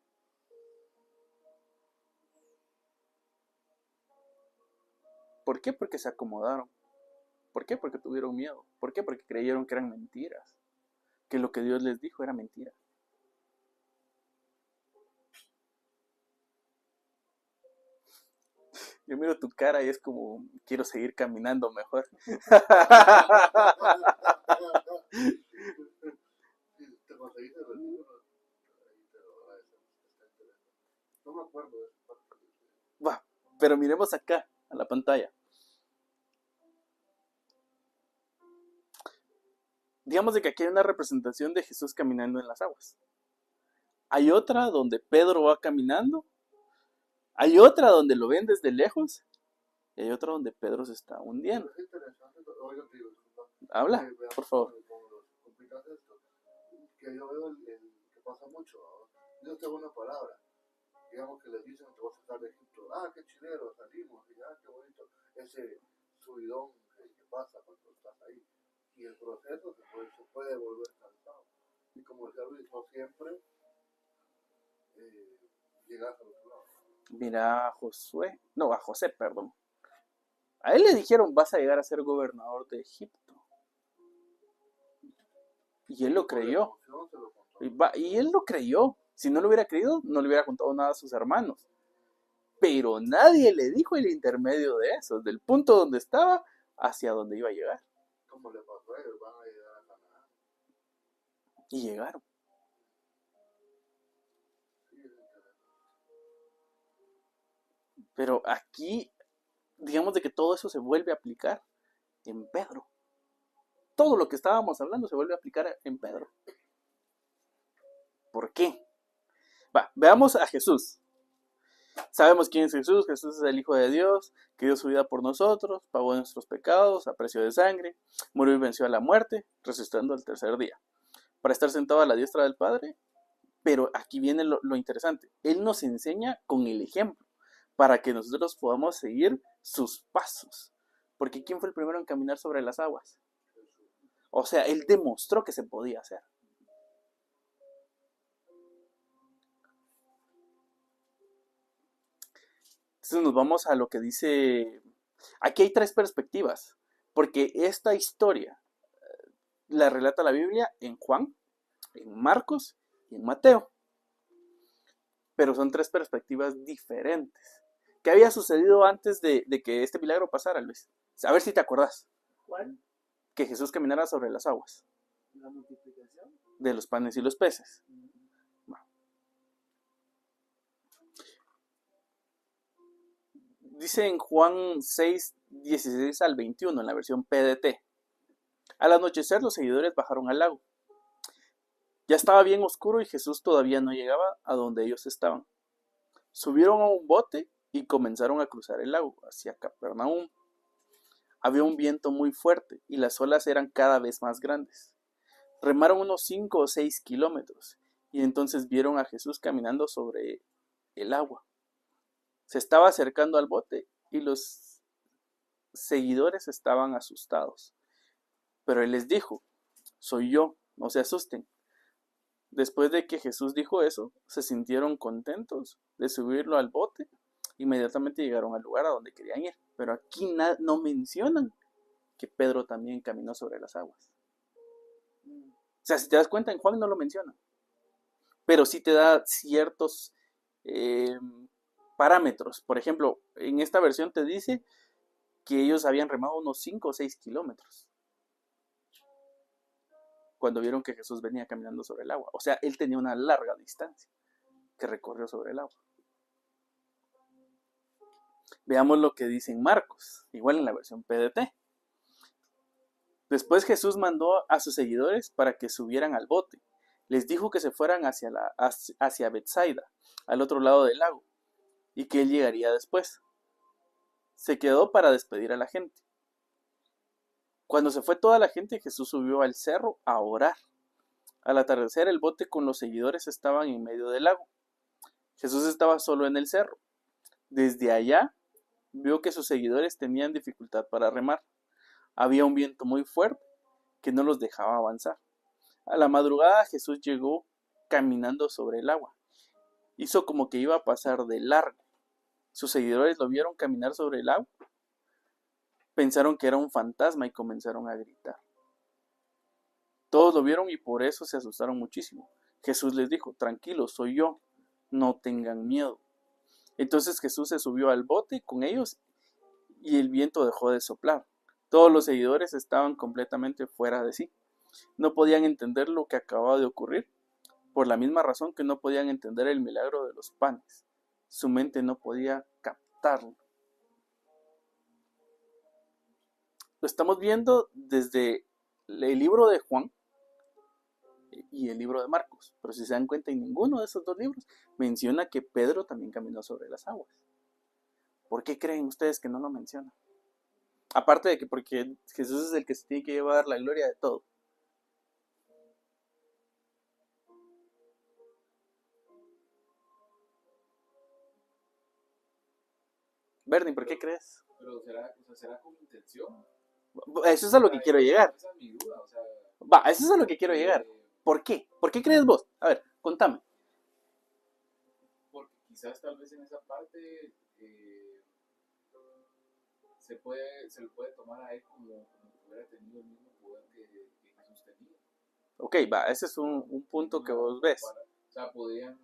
¿Por qué? Porque se acomodaron. ¿Por qué? Porque tuvieron miedo. ¿Por qué? Porque creyeron que eran mentiras. Que lo que Dios les dijo era mentira. Yo miro tu cara y es como, quiero seguir caminando mejor. Si te conseguiste el versículo, ahí te lo agradecemos. Está interesante. No me acuerdo de esa parte. Va, pero miremos acá, a la pantalla. Digamos de que aquí hay una representación de Jesús caminando en las aguas. Hay otra donde Pedro va caminando. Hay otra donde lo ven desde lejos. Y hay otra donde Pedro se está hundiendo. Es interesante, oiga, tío, disculpa, Habla, veamos por favor. con los compitas esto, que yo veo que pasa mucho. Dios te da una palabra, digamos que les dicen que vas a sacar de Egipto. Ah, qué chilero, salimos, y ah, qué bonito. Ese subidón que pasa cuando estás ahí. Y el proceso se puede volver cansado. Y como decía Luis, no siempre llegas al otro lado. Mira a Josué, no, a José, perdón. A él le dijeron, vas a llegar a ser gobernador de Egipto. Y él lo creyó. Y él lo creyó. Si no lo hubiera creído, no le hubiera contado nada a sus hermanos. Pero nadie le dijo el intermedio de eso, del punto donde estaba hacia donde iba a llegar. Como le pasó a ellos, van a llegar a Canaán. Y llegaron. Pero aquí, digamos de que todo eso se vuelve a aplicar en Pedro. Todo lo que estábamos hablando se vuelve a aplicar en Pedro. ¿Por qué? Veamos a Jesús. Sabemos quién es Jesús. Jesús es el Hijo de Dios, que dio su vida por nosotros, pagó nuestros pecados a precio de sangre, murió y venció a la muerte, resucitando al tercer día, para estar sentado a la diestra del Padre. Pero aquí viene lo interesante. Él nos enseña con el ejemplo, para que nosotros podamos seguir sus pasos. Porque ¿quién fue el primero en caminar sobre las aguas? O sea, él demostró que se podía hacer. Entonces nos vamos a lo que dice... Aquí hay tres perspectivas, porque esta historia la relata la Biblia en Juan, en Marcos y en Mateo. Pero son tres perspectivas diferentes. ¿Qué había sucedido antes de que este milagro pasara, Luis? A ver si te acordás. ¿Cuál? Que Jesús caminara sobre las aguas. La multiplicación. De los panes y los peces. Dice en Juan 6, 16 al 21, en la versión PDT. Al anochecer los seguidores bajaron al lago. Ya estaba bien oscuro y Jesús todavía no llegaba a donde ellos estaban. Subieron a un bote y comenzaron a cruzar el lago hacia Capernaum. Había un viento muy fuerte y las olas eran cada vez más grandes. Remaron unos 5 o 6 kilómetros y entonces vieron a Jesús caminando sobre el agua. Se estaba acercando al bote y los seguidores estaban asustados. Pero él les dijo, soy yo, no se asusten. Después de que Jesús dijo eso, se sintieron contentos de subirlo al bote. Inmediatamente llegaron al lugar a donde querían ir. Pero aquí no mencionan que Pedro también caminó sobre las aguas. O sea, si te das cuenta, en Juan no lo menciona. Pero sí te da ciertos parámetros. Por ejemplo, en esta versión te dice que ellos habían remado unos 5 o 6 kilómetros cuando vieron que Jesús venía caminando sobre el agua. O sea, él tenía una larga distancia que recorrió sobre el agua. Veamos lo que dice en Marcos, igual en la versión PDT. Después Jesús mandó a sus seguidores para que subieran al bote. Les dijo que se fueran hacia Betsaida, al otro lado del lago, y que él llegaría después. Se quedó para despedir a la gente. Cuando se fue toda la gente, Jesús subió al cerro a orar. Al atardecer, el bote con los seguidores estaban en medio del lago. Jesús estaba solo en el cerro. Desde allá, vio que sus seguidores tenían dificultad para remar. Había un viento muy fuerte que no los dejaba avanzar. A la madrugada, Jesús llegó caminando sobre el agua. Hizo como que iba a pasar de largo. Sus seguidores lo vieron caminar sobre el agua. Pensaron que era un fantasma y comenzaron a gritar. Todos lo vieron y por eso se asustaron muchísimo. Jesús les dijo, tranquilos, soy yo, no tengan miedo. Entonces Jesús se subió al bote con ellos y el viento dejó de soplar. Todos los seguidores estaban completamente fuera de sí. No podían entender lo que acababa de ocurrir, por la misma razón que no podían entender el milagro de los panes. Su mente no podía captarlo. Lo estamos viendo desde el libro de Juan, y el libro de Marcos. Pero si se dan cuenta, en ninguno de esos dos libros menciona que Pedro también caminó sobre las aguas. ¿Por qué creen ustedes que no lo menciona? Aparte de que porque Jesús es el que se tiene que llevar la gloria de todo. Bernie, ¿por qué crees? Pero será con intención. Eso es a lo que quiero llegar. Esa es mi duda, o sea, Va, eso es a lo que quiero llegar. ¿Por qué? ¿Por qué crees vos? A ver, contame. porque quizás tal vez en esa parte se le puede tomar a él como que hubiera tenido el mismo poder que Jesús tenía. Ok, va, ese es un punto que vos ves. O sea, podían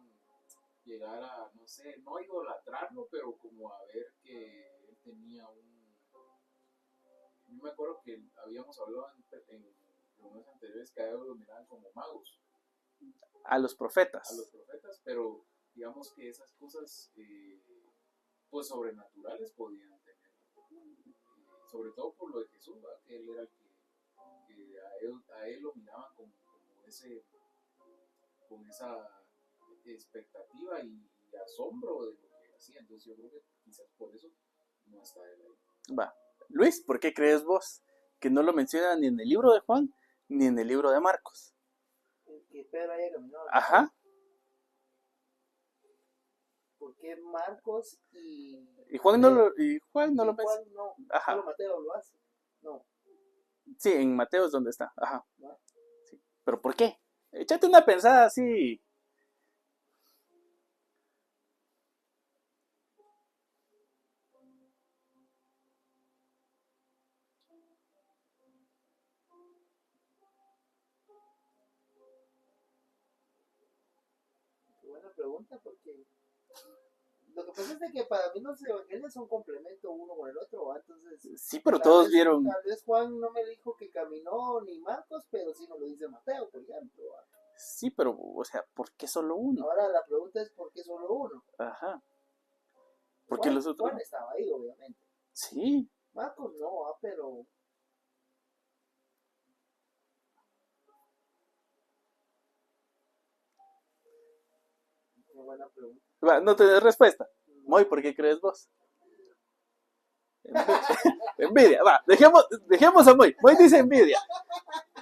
llegar a, no sé, no idolatrarlo, pero como a ver que él tenía Yo me acuerdo que habíamos hablado en reuniones anteriores que a ellos los miraban como magos. A los profetas. A los profetas, pero digamos que esas cosas pues sobrenaturales podían tener. Sobre todo por lo de Jesús, ¿verdad? Que él era el que a él lo miraban con esa expectativa y asombro de lo que hacía. Entonces yo creo que quizás por eso no está él ahí. Va. Luis, ¿por qué crees vos que no lo menciona ni en el libro de Juan ni en el libro de Marcos? Que Pedro haya caminado. Ajá. ¿Por qué Marcos y Juan no lo menciona. Juan no? Ajá. Solo Mateo lo hace. No. Sí, en Mateo es donde está. Ajá. ¿No? Sí. ¿Pero por qué? Échate una pensada así. Qué buena pregunta, porque lo que pasa es de que para mí los evangelios son complemento uno con el otro, ¿va? Entonces Sí, pero todos vez, vieron. Tal vez Juan no me dijo que caminó ni Marcos, pero sí nos lo dice Mateo, por ejemplo, ¿va? Sí, pero, o sea, ¿por qué solo uno? Ahora la pregunta es ¿por qué solo uno? Ajá. Porque Juan, los otros. Juan estaba ahí, obviamente. Sí. Marcos no, ¿va? Pero qué buena pregunta. Va, no tenés respuesta. Moy, ¿por qué crees vos? Envidia. Va, dejemos a Moy. Moy dice envidia.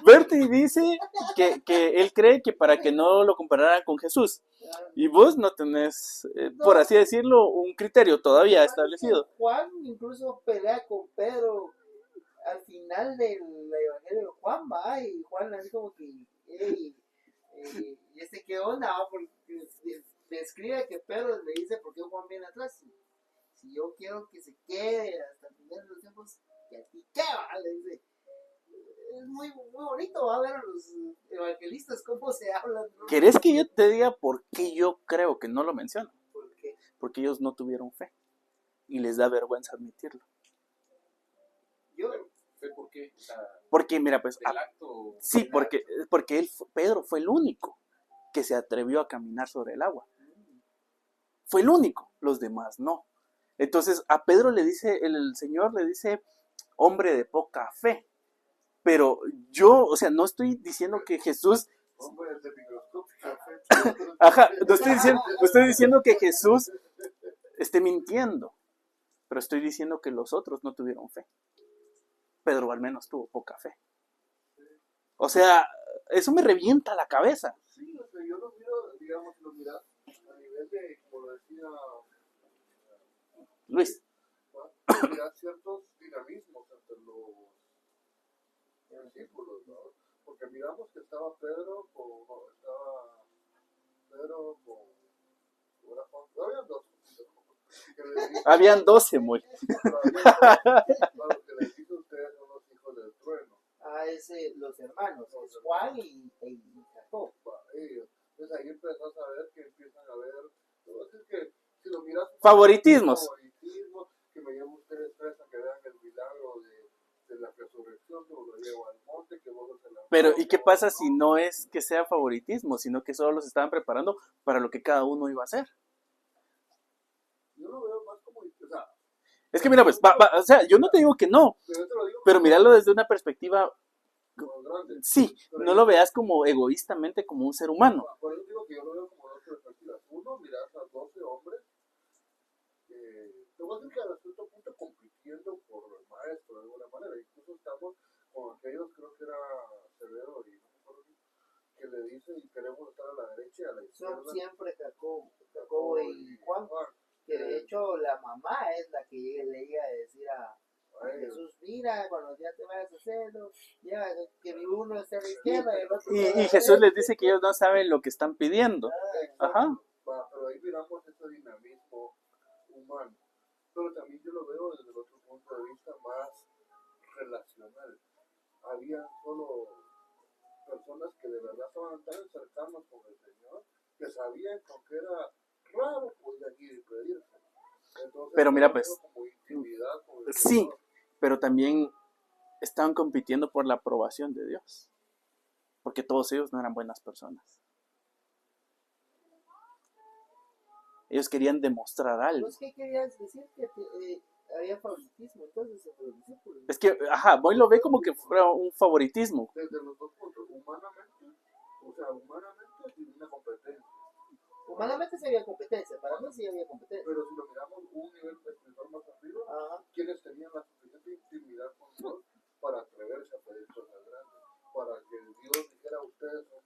Bertie dice que él cree que para que no lo compararan con Jesús. Y vos no tenés, por así decirlo, un criterio todavía establecido. Juan incluso pelea con Pedro al final del evangelio de Juan, va, y Juan le dice como que, hey, ¿y qué onda? Va? Porque describe que Pedro le dice por qué Juan viene atrás. Si yo quiero que se quede hasta el final de los tiempos, que aquí qué va, le dice. Es muy, muy bonito, va a ver a los evangelistas cómo se hablan, ¿no? ¿Querés que yo te diga por qué yo creo que no lo mencionan? ¿Por qué? Porque ellos no tuvieron fe. Y les da vergüenza admitirlo. ¿Fe por qué? O sea, porque, mira, pues. del acto. Sí, porque Pedro fue el único que se atrevió a caminar sobre el agua. Fue el único, los demás no. Entonces a Pedro le dice, el Señor le dice, hombre de poca fe. Pero yo, o sea, no estoy diciendo que Jesús... Hombre de microscópica fe. Ajá, no estoy diciendo que Jesús esté mintiendo. Pero estoy diciendo que los otros no tuvieron fe. Pedro al menos tuvo poca fe. O sea, eso me revienta la cabeza. Sí, o sea, yo lo miro, digamos, lo mira a nivel de, como lo decía Luis. mira ciertos dinamismos entre los discípulos, ¿no? Porque miramos que estaba Pedro con era Juan, no, habían dos. Habían 12, muy. Claro, que les dice ustedes son los hijos del trueno. Los hermanos, es Juan y Jacob. Entonces ahí empezás a ver que empiezan a ver, es que si lo miras, favoritismos, que me llevan ustedes tres a que vean el milagro de la resurrección, que lo llevo al monte, que vos se la... Pero ¿y qué pasa si no es que sea favoritismo, sino que solo los estaban preparando para lo que cada uno iba a hacer? Yo lo veo más como, o sea... Es que mira, pues, o sea, yo no te digo que no, pero míralo desde una perspectiva más grande. Sí, Pero no lo veas como egoístamente como un ser humano. por eso digo que yo lo veo como dos perspectivas. Uno, miras a 12 hombres, te voy a decir que a cierto punto compitiendo por el maestro de alguna manera. Incluso estamos con aquellos, creo que era Severo y no me acuerdo bien, que le dicen y queremos estar a la derecha y a la izquierda. Son siempre Jacobo y Juan. Que de hecho la mamá es la que le iba a decir a Jesús, mira, cuando ya te vayas a hacerlo, ya que mi uno esté a la izquierda y el otro Y a la Jesús les derecha. dice que ellos no saben lo que están pidiendo. Ajá. Pero ahí miramos ese dinamismo humano. Pero también yo lo veo desde el otro punto de vista más relacional. Había solo personas que de verdad estaban tan cercanos con el Señor que sabían que aunque era raro podían ir y pedirse. Entonces, Pero mira, yo pues, veo como intimidad con el sí, Señor. pero también estaban compitiendo por la aprobación de Dios. Porque todos ellos no eran buenas personas. Ellos querían demostrar algo. Pues, ¿qué querías decir? Que había favoritismo entonces entre los discípulos. Es que, ajá, Boy lo ve como que fuera un favoritismo. Desde los dos puntos, humanamente y una competencia. Humanamente sí había competencia, para mí sí había competencia. Pero si lo miramos un nivel espiritual más arriba, Ajá. quienes tenían la suficiente intimidad con Dios para atreverse a pedir cosas grandes, para que Dios dijera ustedes son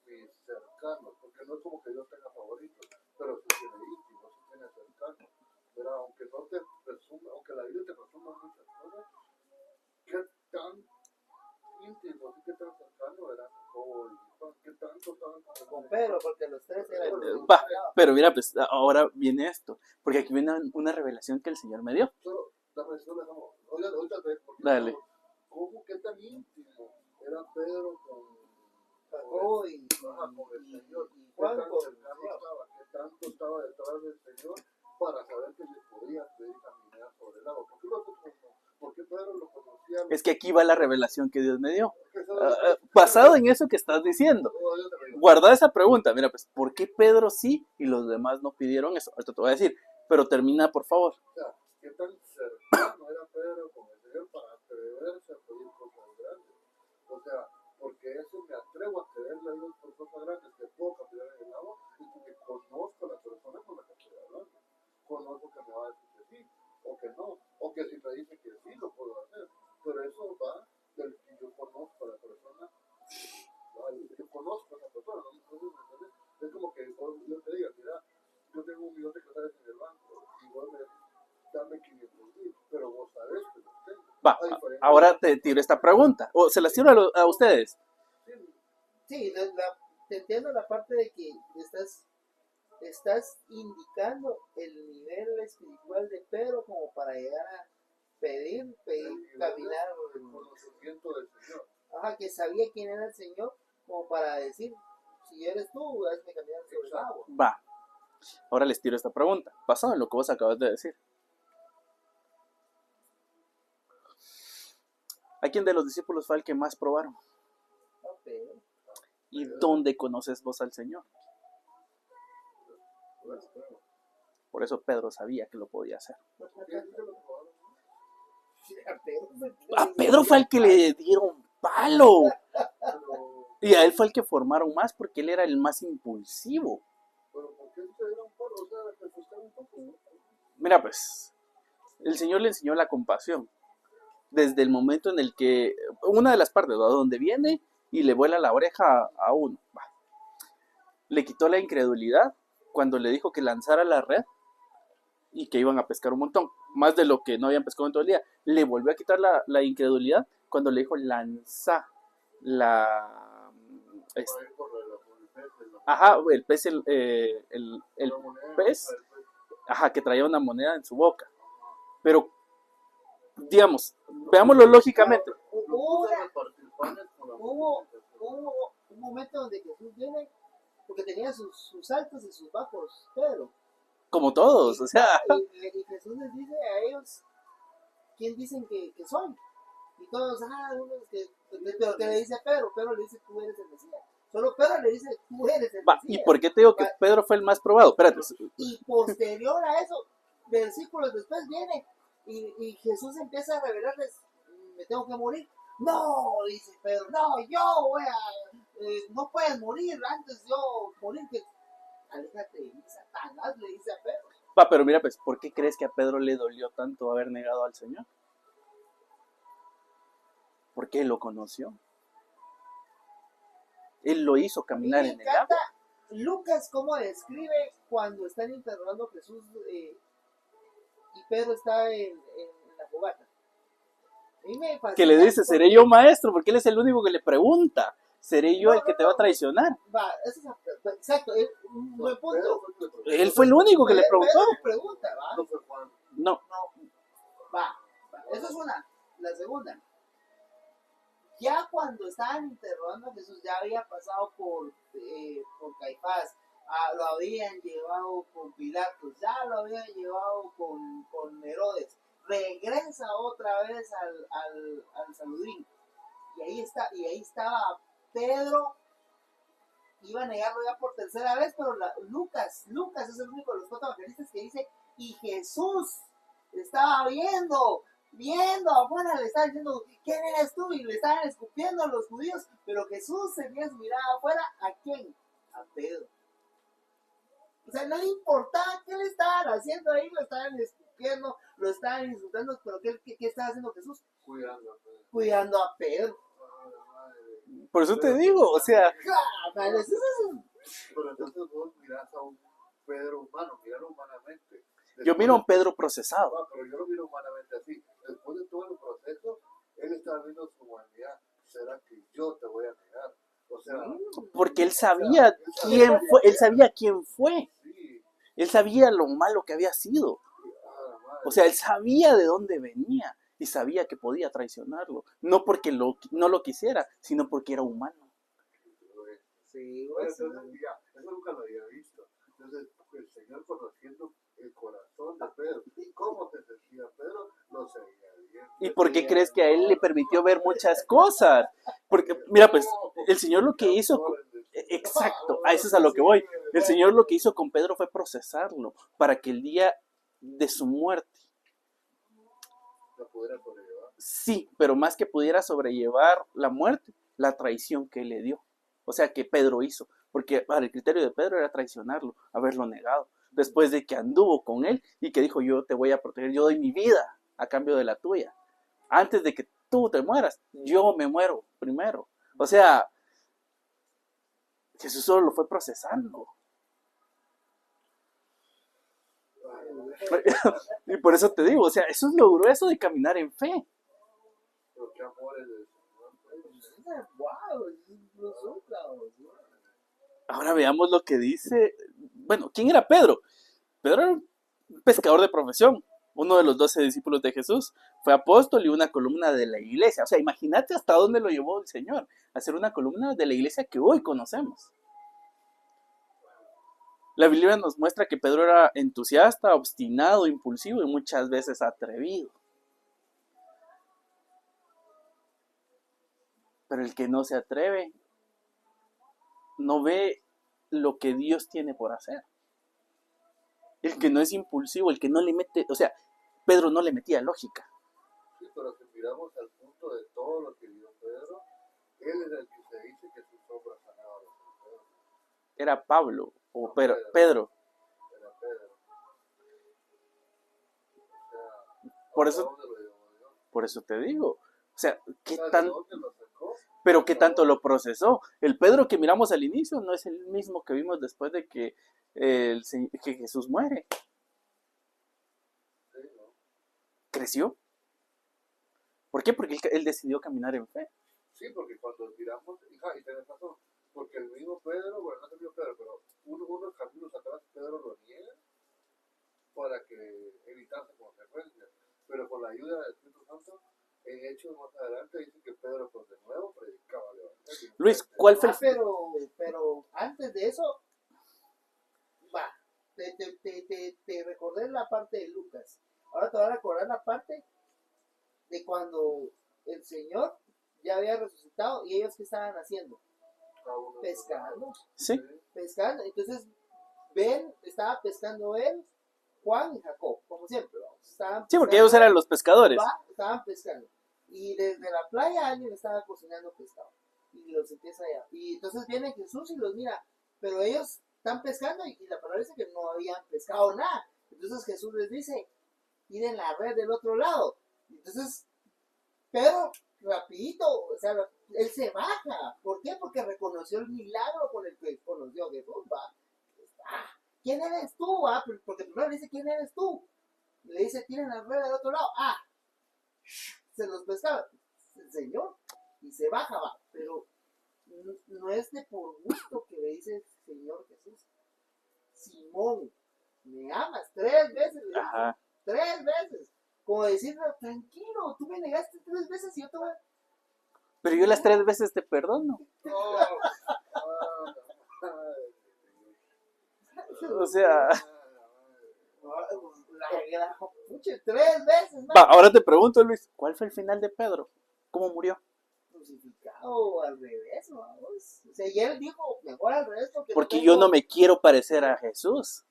mis cercanos, porque no es como que Dios tenga favoritos, pero sí tiene íntimos, sí tiene cercanos. Pero aunque no te resuma, aunque la Biblia te resuma muchas cosas, ¿qué tan íntimo y qué tan cercano era Jacobo y Juan? ¿Qué tanto estaban Con Pedro, porque los tres eran. Va, pero mira, pues ahora viene esto. Porque aquí viene una revelación que el Señor me dio. Solo, dame, solo dejamos. Oigan, ahorita te porque Dale. estamos, ¿cómo qué tan íntimo era Pedro con Jacobo y el Señor? y ¿Qué Juan tan con cercano estaba? ¿Qué tanto estaba detrás del Señor para saber que le podía pedir caminar sobre el agua? ¿Por qué los otros no? ¿Por qué Pedro lo conocía? Es que aquí va la revelación que Dios me dio. Basado en eso que estás diciendo. Guarda esa pregunta. Mira, pues, ¿por qué Pedro sí y los demás no pidieron eso? Ahorita te voy a decir. Pero termina, por favor. O sea, ¿qué tan cercano era Pedro con el Señor para atreverse a pedir cosas grandes? O sea, porque eso me atrevo a pedirle a Dios por cosas grandes que puedo caminar en el agua y porque conozco a la persona con la que estoy hablando. Conozco que me va a decir que sí o que no, o que si me dice que sí lo puedo hacer. Pero eso va del que yo conozco a la persona, yo conozco a esa persona, ¿no? Entonces, es como que yo te diga, mira, yo tengo $1,000,000 en el banco y vos me decís, dame 500,000, pero vos sabés que los tengo. Va, ahora te tiro esta pregunta. O se las tiro a ustedes. Sí, te entiendo la parte de que estás indicando el nivel espiritual de Pedro como para llegar a pedir, caminar. El conocimiento del Señor. Ajá, que sabía quién era el Señor como para decir, si eres tú, hazme caminar sobre el agua. Va. Ahora les tiro esta pregunta. Basado en lo que vos acabas de decir. ¿A quién de los discípulos fue el que más probaron? Pedro. ¿Y dónde conoces vos al Señor? Por eso Pedro sabía que lo podía hacer. A Pedro fue el que le dieron palo. Y a él fue el que formaron más porque él era el más impulsivo. Mira, pues, el Señor le enseñó la compasión. Desde el momento en el que, una de las partes, ¿va? Donde viene y le vuela la oreja a uno. Va. Le quitó la incredulidad cuando le dijo que lanzara la red y que iban a pescar un montón. Más de lo que no habían pescado en todo el día. Le volvió a quitar la incredulidad cuando le dijo lanza la... Ajá, el pez, el pez, ajá, que traía una moneda en su boca. Pero, digamos, veámoslo lógicamente. Hubo un momento donde Jesús viene, porque tenía sus altos y sus bajos, Pedro. Como todos, o sea. Y Jesús les dice a ellos, ¿quién dicen que soy? Y todos, unos que, pero que le dice a Pedro le dice, tú eres el Mesías. Solo Pedro le dice, tú eres el Mesías. ¿Y por qué te digo que Pedro fue el más probado? Espérate. Y posterior a eso, versículos después viene y Jesús empieza a revelarles, me tengo que morir, No, dice Pedro, no, yo voy a, no puedes morir antes yo morir que, aléjate de mí, Satanás, le dice a Pedro. Va, pero mira, pues, ¿por qué crees que a Pedro le dolió tanto haber negado al Señor? Porque él lo conoció. Él lo hizo A mí caminar me en el encanta agua. Lucas cómo describe cuando están interrogando a Jesús y Pedro está en la fogata. A mí me fascina Que le dice, ¿seré porque- yo maestro? Porque él es el único que le pregunta. ¿Seré yo No, el que no, te va a no. traicionar? Va, ese es exacto, es un buen punto. Pedro fue el que le preguntó. Él fue el único que le preguntó. Pedro le pregunta, ¿va? No fue Juan. No, No, va. Esa es una. La segunda. Ya cuando estaban interrogando a Jesús, ya había pasado por Caifás, lo habían llevado con Pilatos, ya lo habían llevado con Herodes. Regresa otra vez al Saludín. Y ahí estaba Pedro, iba a negarlo ya por tercera vez, pero Lucas es el único de los 4 evangelistas que dice, y Jesús estaba viendo afuera, le estaba diciendo, ¿quién eres tú? Y le estaban escupiendo a los judíos, pero Jesús tenía su mirada afuera, ¿a quién? A Pedro. O sea, no le importaba qué le estaban haciendo ahí, lo estaban escupiendo, lo estaban insultando, pero ¿qué estaba haciendo Jesús? Cuidando a Pedro. Cuidando a Pedro. por eso te digo, o sea, ¡Ah, madre! Eso es Pero entonces vos mirás a un Pedro humano, mirarlo humanamente. yo miro a un Pedro procesado. Pero yo lo miro humanamente así. Después de todo el proceso, él está viendo su humanidad. ¿Será que yo te voy a negar? O sea, Porque él sabía quién fue, él sabía quién fue. sí, Él sabía lo malo que había sido. madre. O sea, él sabía de dónde venía y sabía que podía traicionarlo. No porque no lo quisiera, sino porque era humano. Sí, Bueno, entonces, ya, eso nunca lo había visto. Entonces, el Señor conociendo el corazón de Pedro, cómo se sentía Pedro, lo sabía bien. ¿Y por qué crees que a él le permitió ver muchas cosas? Porque, mira, pues, el Señor lo que hizo... Exacto, a eso es a lo que voy. El Señor lo que hizo con Pedro fue procesarlo para que el día de su muerte, lo pudiera sobrellevar. sí, pero más que pudiera sobrellevar la muerte, la traición que él le dio. O sea, que Pedro hizo. Porque para el criterio de Pedro era traicionarlo, haberlo negado. Después de que anduvo con él y que dijo, yo te voy a proteger, yo doy mi vida a cambio de la tuya. Antes de que tú te mueras, yo me muero primero. O sea, Jesús solo lo fue procesando. Y por eso te digo, o sea, eso es lo grueso de caminar en fe. Pero qué amor es el Señor. wow, nosotros. Ahora veamos lo que dice. Bueno, ¿quién era Pedro? Pedro era un pescador de profesión, uno de los 12 discípulos de Jesús. Fue apóstol y una columna de la iglesia. O sea, imagínate hasta dónde lo llevó el Señor, a ser una columna de la iglesia que hoy conocemos. La Biblia nos muestra que Pedro era entusiasta, obstinado, impulsivo y muchas veces atrevido. Pero el que no se atreve no ve lo que Dios tiene por hacer. El que no es impulsivo, el que no le mete, o sea, Pedro no le metía lógica. Sí, pero si miramos al punto de todo lo que vio Pedro, él es el que se dice que sus obras sanaban a los enfermos. Era Pablo o Pedro. Era Pedro. O sea, Por ¿a eso, dónde lo llevó Dios? por eso te digo. O sea, ¿qué ¿De tan, dónde lo sacó? pero qué tanto lo procesó? El Pedro que miramos al inicio no es el mismo que vimos después de que, que Jesús muere. Sí, ¿no? Creció. ¿Por qué? Porque él decidió caminar en fe. Sí, porque cuando miramos, hija, y tenés razón, porque el mismo Pedro, bueno, no es el mismo Pedro, pero unos capítulos atrás Pedro lo niega para que evitarse consecuencias. Pero con la ayuda del Espíritu Santo, en Hechos más adelante dice que Pedro, pues de nuevo, predicaba el Evangelio. Luis, ¿cuál fue el Pero antes de eso, va, te recordé la parte de Lucas. Ahora te voy a recordar la parte de cuando el Señor ya había resucitado y ellos qué estaban haciendo, Cada uno de pescando, Sí, pescando. Entonces estaba pescando él, Juan y Jacob, como siempre. Estaban sí, porque pescando, ellos eran los pescadores. estaban pescando. Y desde la playa alguien estaba cocinando pescado. Y los empieza a... Y entonces viene Jesús y los mira. Pero ellos están pescando y la palabra dice que no habían pescado nada. Entonces Jesús les dice, miren la red del otro lado. Entonces, Pedro, rapidito, o sea, él se baja. ¿Por qué? Porque reconoció el milagro con el que conoció a Jesús, ¿va? Ah, ¿quién eres tú, va? Porque primero le dice, ¿quién eres tú? Le dice, tienen la red del otro lado. Ah, se los pescaba el Señor y se baja, va. Pero no es de por gusto que le dice el Señor Jesús. Simón, ¿me amas? 3 veces le dice. Ajá. 3 veces. Como decirle, tranquilo, tú me negaste 3 veces y yo te voy a... Pero yo las 3 veces te perdono. O sea, Pucha, 3 veces, va, ahora te pregunto, Luis, ¿cuál fue el final de Pedro? ¿Cómo murió? crucificado al revés, vamos. O sea, y él dijo, mejor al revés Porque yo no me quiero parecer a Jesús.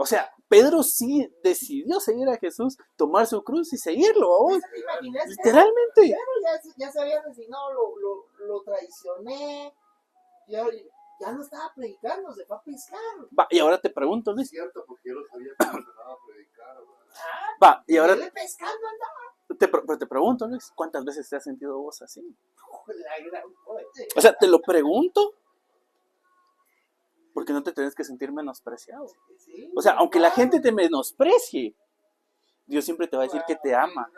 O sea, Pedro sí decidió seguir a Jesús, tomar su cruz y seguirlo, vamos. Literalmente. Pero ya se había resignado, lo traicioné, ya no estaba predicando, se fue a pescar. Va, y ahora te pregunto, Luis. Es cierto, porque yo lo sabía que no empezaba a predicar, ¿verdad? Va, y ahora Él pescando andaba. pero te pregunto, Luis, ¿cuántas veces te has sentido vos así? La gran coche. O sea, te lo pregunto porque no te tienes que sentir menospreciado. Sí, O sea, aunque la claro. gente te menosprecie, Dios siempre te va a decir que te ama.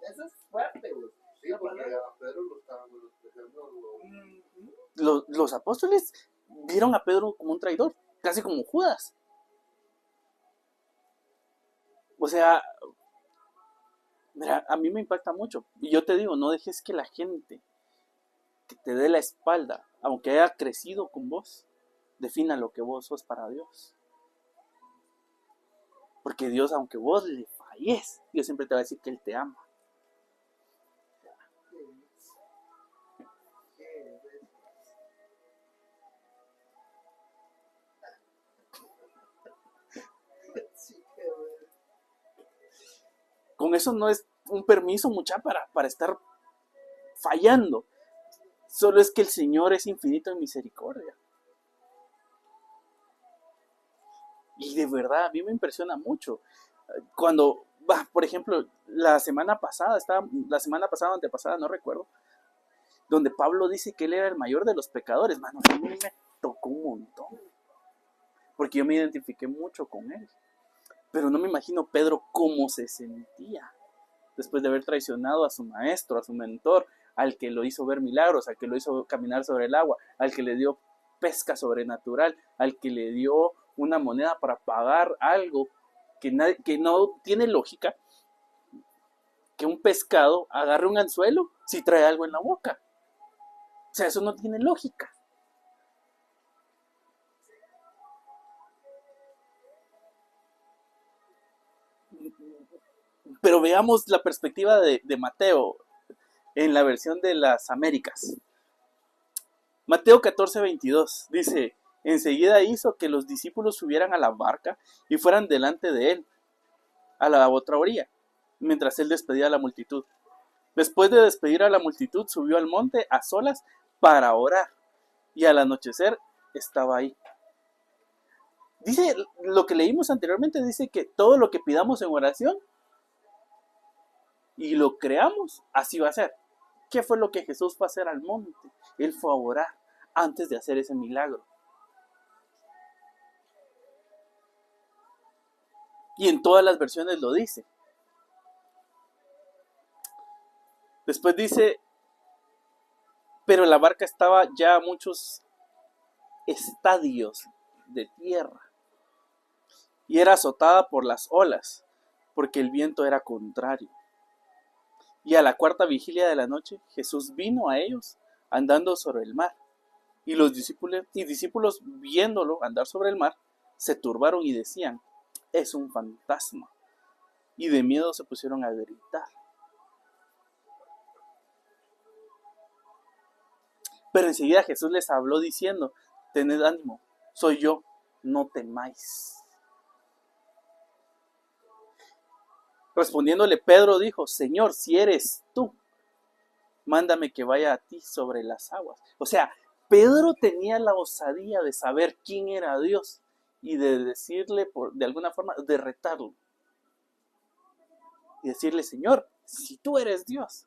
Eso es fuerte, güey. Sí, porque a Pedro lo estaban menospreciando. Los apóstoles vieron a Pedro como un traidor, casi como Judas. O sea, mira, a mí me impacta mucho. Y yo te digo, no dejes que la gente que te dé la espalda, aunque haya crecido con vos, defina lo que vos sos para Dios. Porque Dios, aunque vos le falles, Dios siempre te va a decir que Él te ama. Con eso no es un permiso, mucha, para estar fallando. Solo es que el Señor es infinito en misericordia. Y de verdad, a mí me impresiona mucho. Cuando, por ejemplo, la semana pasada, antepasada, no recuerdo, donde Pablo dice que él era el mayor de los pecadores. Mano, a mí me tocó un montón. Porque yo me identifiqué mucho con él. Pero no me imagino Pedro cómo se sentía después de haber traicionado a su maestro, a su mentor, al que lo hizo ver milagros, al que lo hizo caminar sobre el agua, al que le dio pesca sobrenatural, al que le dio una moneda para pagar algo que no tiene lógica, que un pescado agarre un anzuelo si trae algo en la boca. O sea, eso no tiene lógica. Pero veamos la perspectiva de Mateo en la versión de las Américas. Mateo 14:22 dice: enseguida hizo que los discípulos subieran a la barca y fueran delante de él a la otra orilla, mientras él despedía a la multitud. Después de despedir a la multitud, subió al monte a solas para orar, y al anochecer estaba ahí. Dice, lo que leímos anteriormente dice que todo lo que pidamos en oración y lo creamos, así va a ser. ¿Qué fue lo que Jesús fue a hacer al monte? Él fue a orar antes de hacer ese milagro. Y en todas las versiones lo dice. Después dice, pero la barca estaba ya a muchos estadios de tierra y era azotada por las olas, porque el viento era contrario. Y a la 4ª vigilia de la noche, Jesús vino a ellos andando sobre el mar. Y los discípulos, viéndolo andar sobre el mar, se turbaron y decían: es un fantasma. Y de miedo se pusieron a gritar. Pero enseguida Jesús les habló diciendo: tened ánimo, soy yo, no temáis. Respondiéndole Pedro dijo, Señor, si eres tú, mándame que vaya a ti sobre las aguas. O sea, Pedro tenía la osadía de saber quién era Dios y de decirle, de alguna forma, de retarlo. Y decirle, Señor, si tú eres Dios,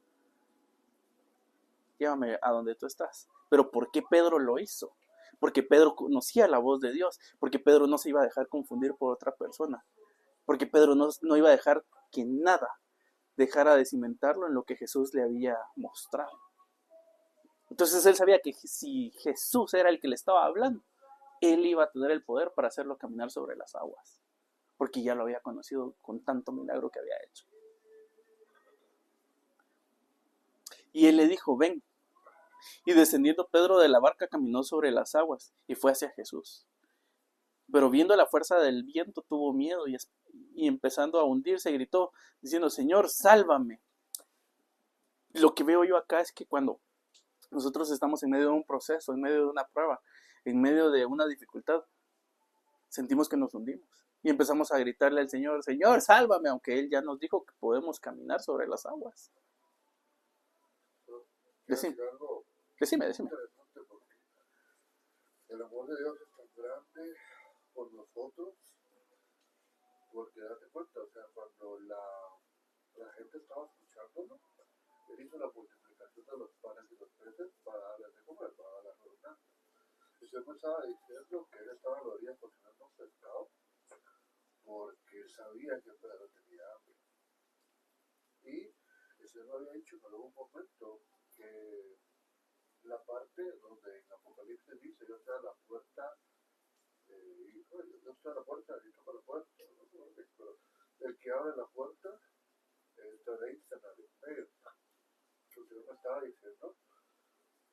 llévame a donde tú estás. Pero ¿por qué Pedro lo hizo? Porque Pedro conocía la voz de Dios, porque Pedro no se iba a dejar confundir por otra persona, porque Pedro no iba a dejar que nada dejara de cimentarlo en lo que Jesús le había mostrado. Entonces él sabía que si Jesús era el que le estaba hablando, él iba a tener el poder para hacerlo caminar sobre las aguas, porque ya lo había conocido con tanto milagro que había hecho. Y él le dijo, ven. Y descendiendo Pedro de la barca caminó sobre las aguas y fue hacia Jesús. Pero viendo la fuerza del viento tuvo miedo y empezando a hundirse gritó diciendo, Señor, sálvame. Lo que veo yo acá es que cuando nosotros estamos en medio de un proceso, en medio de una prueba, en medio de una dificultad, sentimos que nos hundimos. Y empezamos a gritarle al Señor, Señor, sálvame, aunque Él ya nos dijo que podemos caminar sobre las aguas. Decime. Decime. Interesante porque el amor de Dios es tan grande por nosotros, porque date cuenta, o sea, cuando la gente estaba escuchándolo, él hizo la multiplicación de los panes y los peces para darles de comer, para dar la redundancia. El Señor me estaba diciendo que él estaba en la orilla cocinando un pescado porque sabía que Pedro tenía hambre. Y el Señor me había dicho en algún momento que la parte donde en Apocalipsis dice, yo estoy a la puerta, yo estoy a la puerta y toco la puerta, pero el que abre la puerta, estaréis en la medio. El Señor me estaba diciendo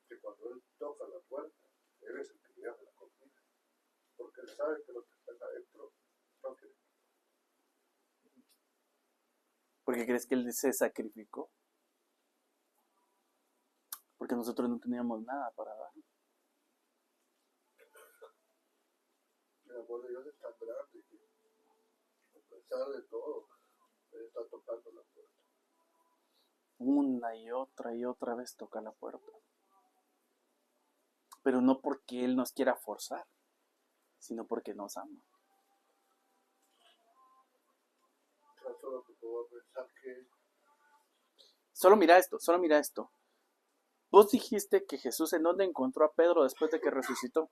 que cuando Él toca la puerta, Él es el que le abre la comida, porque Él sabe que los que están adentro no quieren. ¿Por qué crees que Él se sacrificó? Porque nosotros no teníamos nada para dar. El amor de Dios es tan grande que a pesar de todo, Él está tocando la puerta. Una y otra vez toca la puerta. Pero no porque Él nos quiera forzar, sino porque nos ama. Solo que puedo pensar que Solo mira esto. Vos dijiste que Jesús en dónde encontró a Pedro después de que resucitó.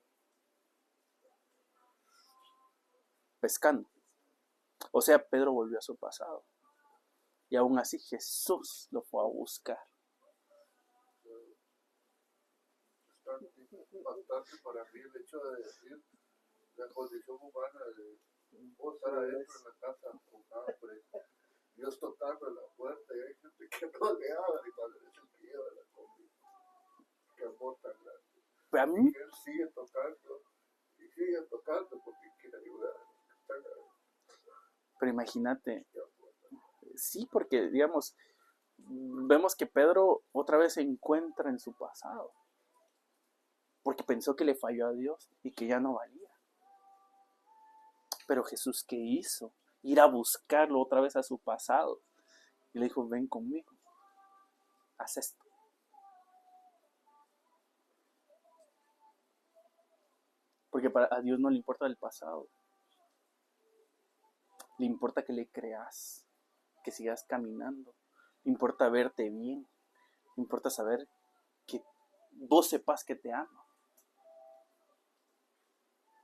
Pescando. O sea, Pedro volvió a su pasado. Y aún así Jesús lo fue a buscar. es bastante para mí el hecho de decir la condición humana de vos estar adentro en la casa con hambre, Dios tocando la puerta y hay gente que no le abre y cuando es el que lleva la comida. Qué amor tan grande. Pero a mí, Y Él sigue tocando porque quiere ayudar a los que están adentro. pero imagínate, sí, porque digamos, vemos que Pedro otra vez se encuentra en su pasado. Porque pensó que le falló a Dios y que ya no valía. Pero Jesús, ¿qué hizo? Ir a buscarlo otra vez a su pasado. Y le dijo, ven conmigo. Haz esto. Porque a Dios no le importa el pasado. Le importa que le creas. Que sigas caminando. Le importa verte bien. Le importa saber que vos sepas que te ama.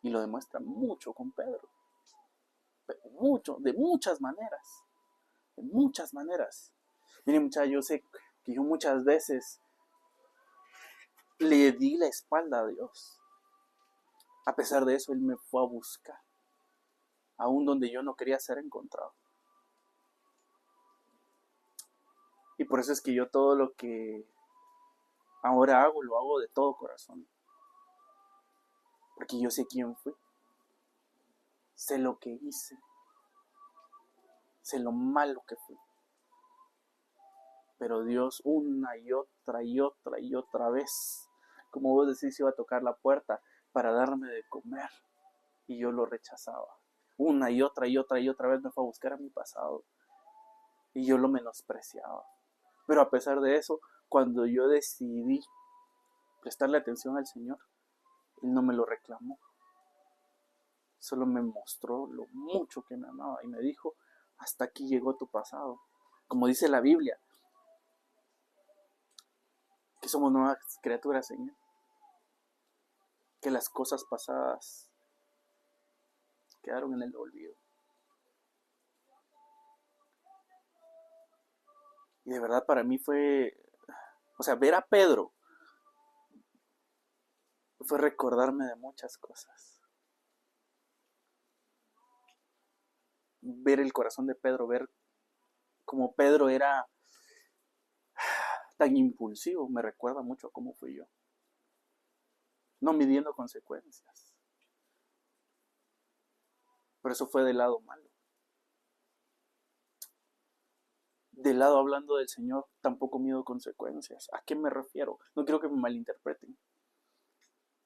Y lo demuestra mucho con Pedro. Mucho, de muchas maneras. De muchas maneras. Miren, muchachos, yo sé que yo muchas veces le di la espalda a Dios. A pesar de eso, Él me fue a buscar. Aún donde yo no quería ser encontrado. Y por eso es que yo todo lo que ahora hago, lo hago de todo corazón. Porque yo sé quién fui. Sé lo que hice. Sé lo malo que fui. Pero Dios una y otra vez, como vos decís, iba a tocar la puerta para darme de comer. Y yo lo rechazaba. Una y otra vez me fue a buscar a mi pasado. y yo lo menospreciaba. Pero a pesar de eso, cuando yo decidí prestarle atención al Señor, Él no me lo reclamó. Solo me mostró lo mucho que me amaba y me dijo, hasta aquí llegó tu pasado. Como dice la Biblia, que somos nuevas criaturas en Él. Que las cosas pasadas quedaron en el olvido. Y de verdad para mí fue, ver a Pedro fue recordarme de muchas cosas. Ver el corazón de Pedro, ver cómo Pedro era tan impulsivo, me recuerda mucho a cómo fui yo. No midiendo consecuencias. Pero eso fue del lado malo. Del lado hablando del Señor, tampoco mido consecuencias. ¿A qué me refiero? No quiero que me malinterpreten.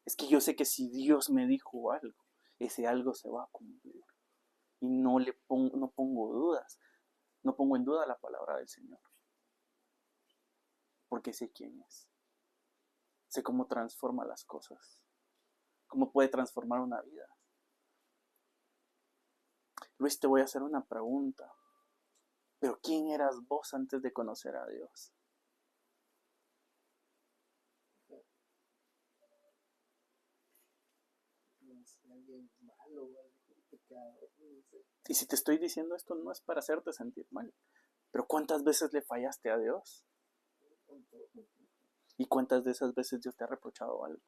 Es que yo sé que si Dios me dijo algo, ese algo se va a cumplir. Y no pongo dudas. No pongo en duda la palabra del Señor. Porque sé quién es. Sé cómo transforma las cosas. Cómo puede transformar una vida. Luis, te voy a hacer una pregunta. ¿Pero quién eras vos antes de conocer a Dios? No sé, alguien malo, algún pecador, no sé. Y si te estoy diciendo esto, no es para hacerte sentir mal. Pero ¿cuántas veces le fallaste a Dios? ¿Y cuántas de esas veces Dios te ha reprochado algo?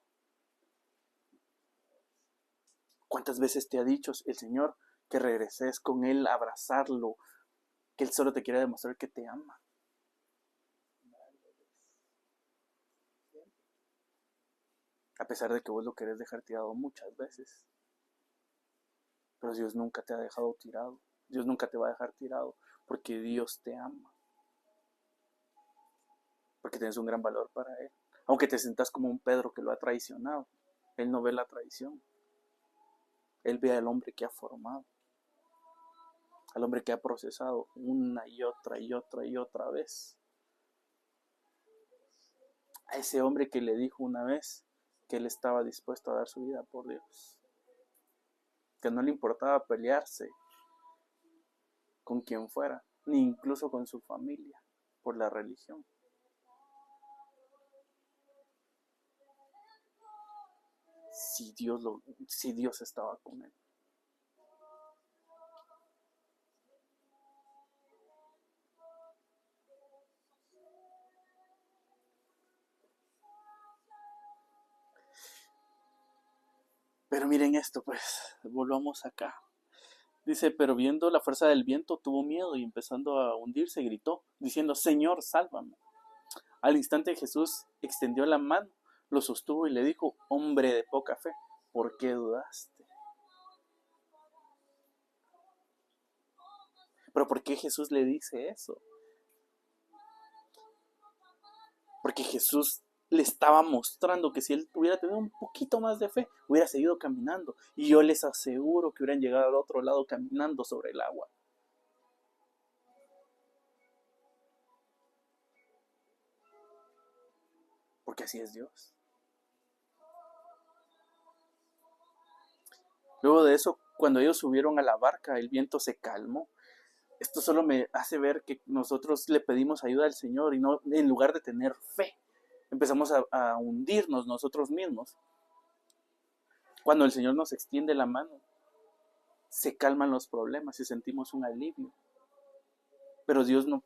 ¿Cuántas veces te ha dicho el Señor que regreses con Él a abrazarlo? Que Él solo te quiere demostrar que te ama. A pesar de que vos lo querés dejar tirado muchas veces. Pero Dios nunca te ha dejado tirado. Dios nunca te va a dejar tirado. Porque Dios te ama. Porque tienes un gran valor para Él. Aunque te sientas como un Pedro que lo ha traicionado. Él no ve la traición. Él ve al hombre que ha formado. Al hombre que ha procesado una y otra y otra y otra vez. A ese hombre que le dijo una vez que él estaba dispuesto a dar su vida por Dios. Que no le importaba pelearse con quien fuera, ni incluso con su familia, por la religión. Si Dios estaba con él. Pero miren esto, pues, volvamos acá. Dice, pero viendo la fuerza del viento tuvo miedo y empezando a hundirse gritó, diciendo, Señor, sálvame. Al instante Jesús extendió la mano, lo sostuvo y le dijo, hombre de poca fe, ¿por qué dudaste? Pero ¿por qué Jesús le dice eso? Porque Jesús le estaba mostrando que si él hubiera tenido un poquito más de fe, hubiera seguido caminando. Y yo les aseguro que hubieran llegado al otro lado caminando sobre el agua. Porque así es Dios. Luego de eso, cuando ellos subieron a la barca, el viento se calmó. Esto solo me hace ver que nosotros le pedimos ayuda al Señor y no, en lugar de tener fe, empezamos a hundirnos nosotros mismos. Cuando el Señor nos extiende la mano, se calman los problemas y sentimos un alivio. Pero Dios no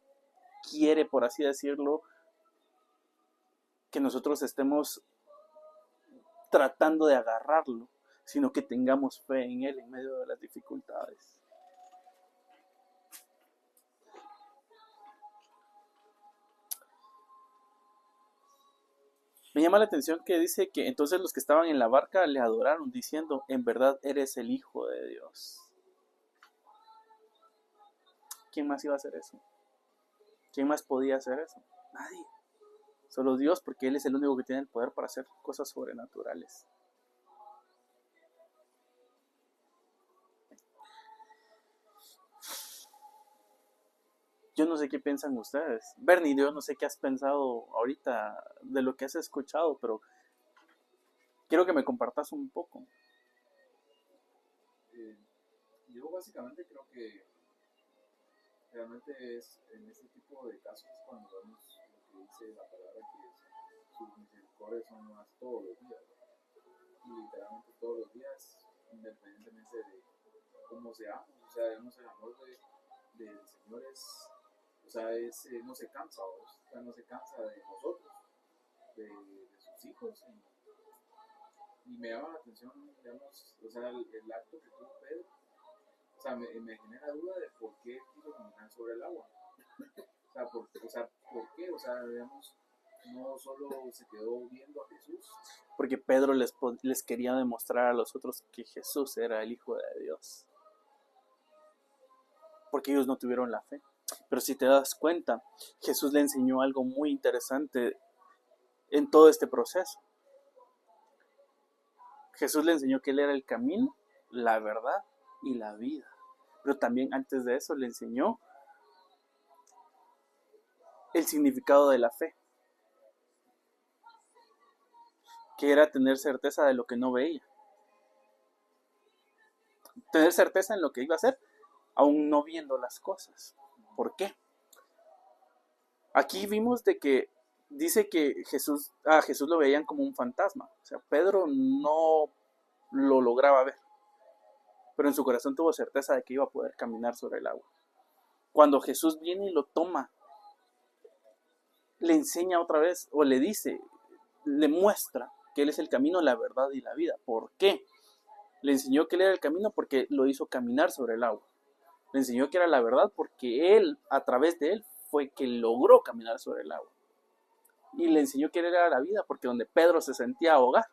quiere, por así decirlo, que nosotros estemos tratando de agarrarlo, sino que tengamos fe en Él en medio de las dificultades. Me llama la atención que dice que entonces los que estaban en la barca le adoraron, diciendo, en verdad eres el Hijo de Dios. ¿Quién más iba a hacer eso? ¿Quién más podía hacer eso? Nadie. Solo Dios, porque Él es el único que tiene el poder para hacer cosas sobrenaturales. Yo no sé qué piensan ustedes. Bernie, yo no sé qué has pensado ahorita de lo que has escuchado, pero quiero que me compartas un poco. Yo básicamente creo que realmente es en este tipo de casos cuando vemos lo que dice la palabra, que es sus misericordias son nuevas todos los días, ¿no? Y literalmente todos los días, independientemente de cómo seamos, o sea, vemos el amor del Señor es, o sea, no se cansa, o sea, no se cansa de nosotros, de sus hijos, y me llama la atención, digamos, o sea, el acto que tuvo Pedro, o sea, me genera duda de por qué quiso caminar sobre el agua. O sea, ¿por qué? O sea, digamos, no solo se quedó viendo a Jesús. Porque Pedro les quería demostrar a los otros que Jesús era el Hijo de Dios. Porque ellos no tuvieron la fe. Pero si te das cuenta, Jesús le enseñó algo muy interesante en todo este proceso. Jesús le enseñó que Él era el camino, la verdad y la vida. Pero también antes de eso le enseñó el significado de la fe, que era tener certeza de lo que no veía. Tener certeza en lo que iba a hacer, aún no viendo las cosas. ¿Por qué? Aquí vimos de que dice que a Jesús lo veían como un fantasma. O sea, Pedro no lo lograba ver, pero en su corazón tuvo certeza de que iba a poder caminar sobre el agua. Cuando Jesús viene y lo toma, le enseña otra vez, o le dice, le muestra que Él es el camino, la verdad y la vida. ¿Por qué? Le enseñó que Él era el camino porque lo hizo caminar sobre el agua. Le enseñó que era la verdad porque Él, a través de Él, fue que logró caminar sobre el agua. Y le enseñó que Él era la vida porque donde Pedro se sentía ahogar,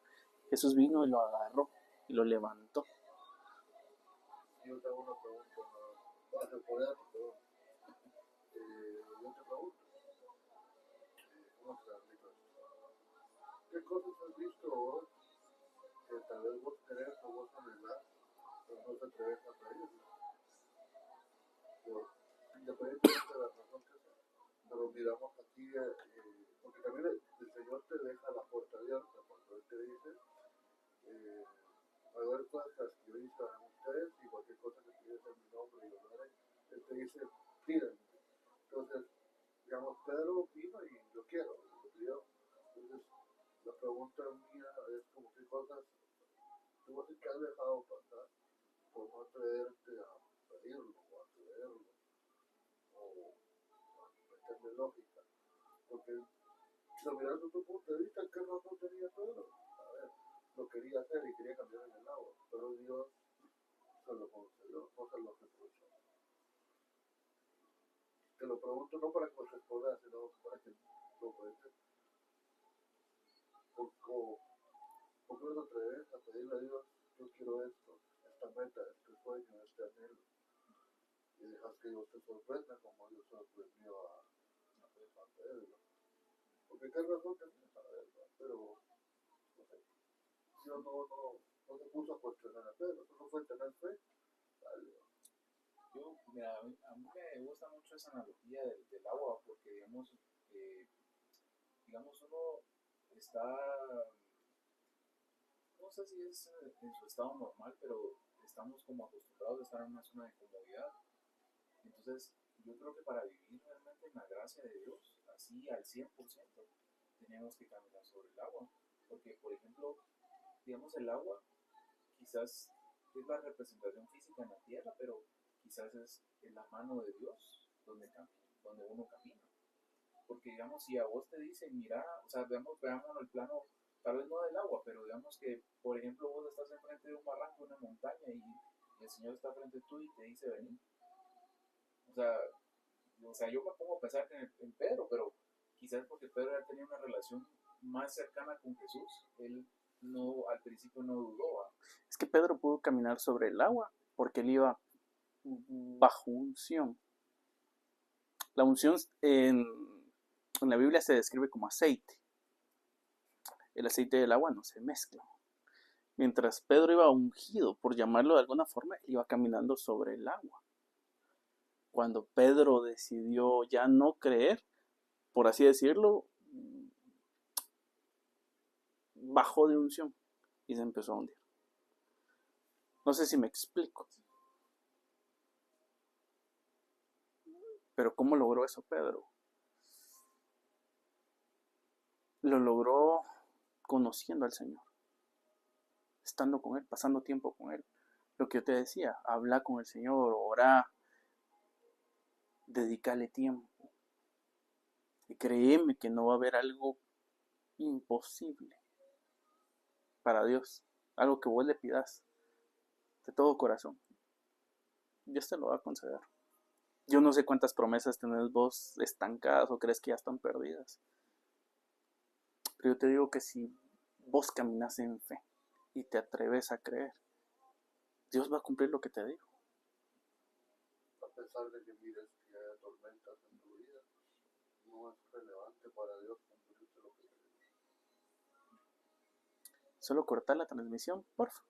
Jesús vino y lo agarró y lo levantó. Yo te hago una pregunta para responder a tu pregunta. Yo te pregunto, ¿qué cosas has visto vos que tal vez vos querés o vos anhelás, pero no te atreves a pedirlo? Independientemente de la razón que sea. Pero miramos aquí, porque también el Señor te deja la puerta abierta cuando Él te dice, a ver cosas que yo hice a ustedes y cualquier cosa que pides en mi nombre y lo haré. Él te dice, pídenme. Entonces, digamos, Pedro vino y yo quiero, lo pidió. Entonces, la pregunta mía es como qué cosas tú que has dejado pasar por no atreverte a pedirlo o a creerlo o a meterle lógica. Porque si lo miras desde tu punto de vista, ¿qué razón tenía Pedro? A ver, lo quería hacer y quería cambiar en el agua, pero Dios se lo concedió, no se lo reprochó. Te lo pregunto no para que lo respondas, sino para que lo cuentes. ¿Por qué no te atreves a pedirle a Dios, yo quiero esto, esta meta, este sueño, este anhelo? Y dejas que Dios te sorprenda como Dios sorprendió a Pedro. Porque qué razón tenía para verlo, pero no sé, Dios no se puso a cuestionar a Pedro, solo fue tener fe. Dale. Mira, a mí me gusta mucho esa analogía del agua, porque digamos uno está, no sé si es en su estado normal, pero estamos como acostumbrados a estar en una zona de comodidad. Entonces, yo creo que para vivir realmente en la gracia de Dios, así al 100%, tenemos que caminar sobre el agua. Porque, por ejemplo, digamos, el agua quizás es la representación física en la tierra, pero quizás es en la mano de Dios donde uno camina. Porque, digamos, si a vos te dicen, mira, o sea, veamos el plano, tal vez no del agua, pero digamos que, por ejemplo, vos estás enfrente de un barranco, una montaña, y el Señor está frente a tú y te dice, vení. O sea, yo me pongo a pensar en Pedro, pero quizás porque Pedro ya tenía una relación más cercana con Jesús, él no, al principio no dudó. Es que Pedro pudo caminar sobre el agua porque él iba bajo unción. La unción en la Biblia se describe como aceite. El aceite del agua no se mezcla. Mientras Pedro iba ungido, por llamarlo de alguna forma, iba caminando sobre el agua. cuando Pedro decidió ya no creer, por así decirlo, bajó de unción y se empezó a hundir. No sé si me explico. Pero ¿cómo logró eso Pedro? Lo logró conociendo al Señor, estando con Él, pasando tiempo con Él. Lo que yo te decía, habla con el Señor, ora, dedícale tiempo. Y créeme que no va a haber algo imposible para Dios, algo que vos le pidas de todo corazón. Dios te lo va a conceder. Yo no sé cuántas promesas tenés vos estancadas o crees que ya están perdidas. Pero yo te digo que si vos caminas en fe y te atreves a creer, Dios va a cumplir lo que te digo. A pesar de que mires que haya tormentas en tu vida, no es relevante para Dios cumplirte lo que te digo. Solo cortar la transmisión, porfa.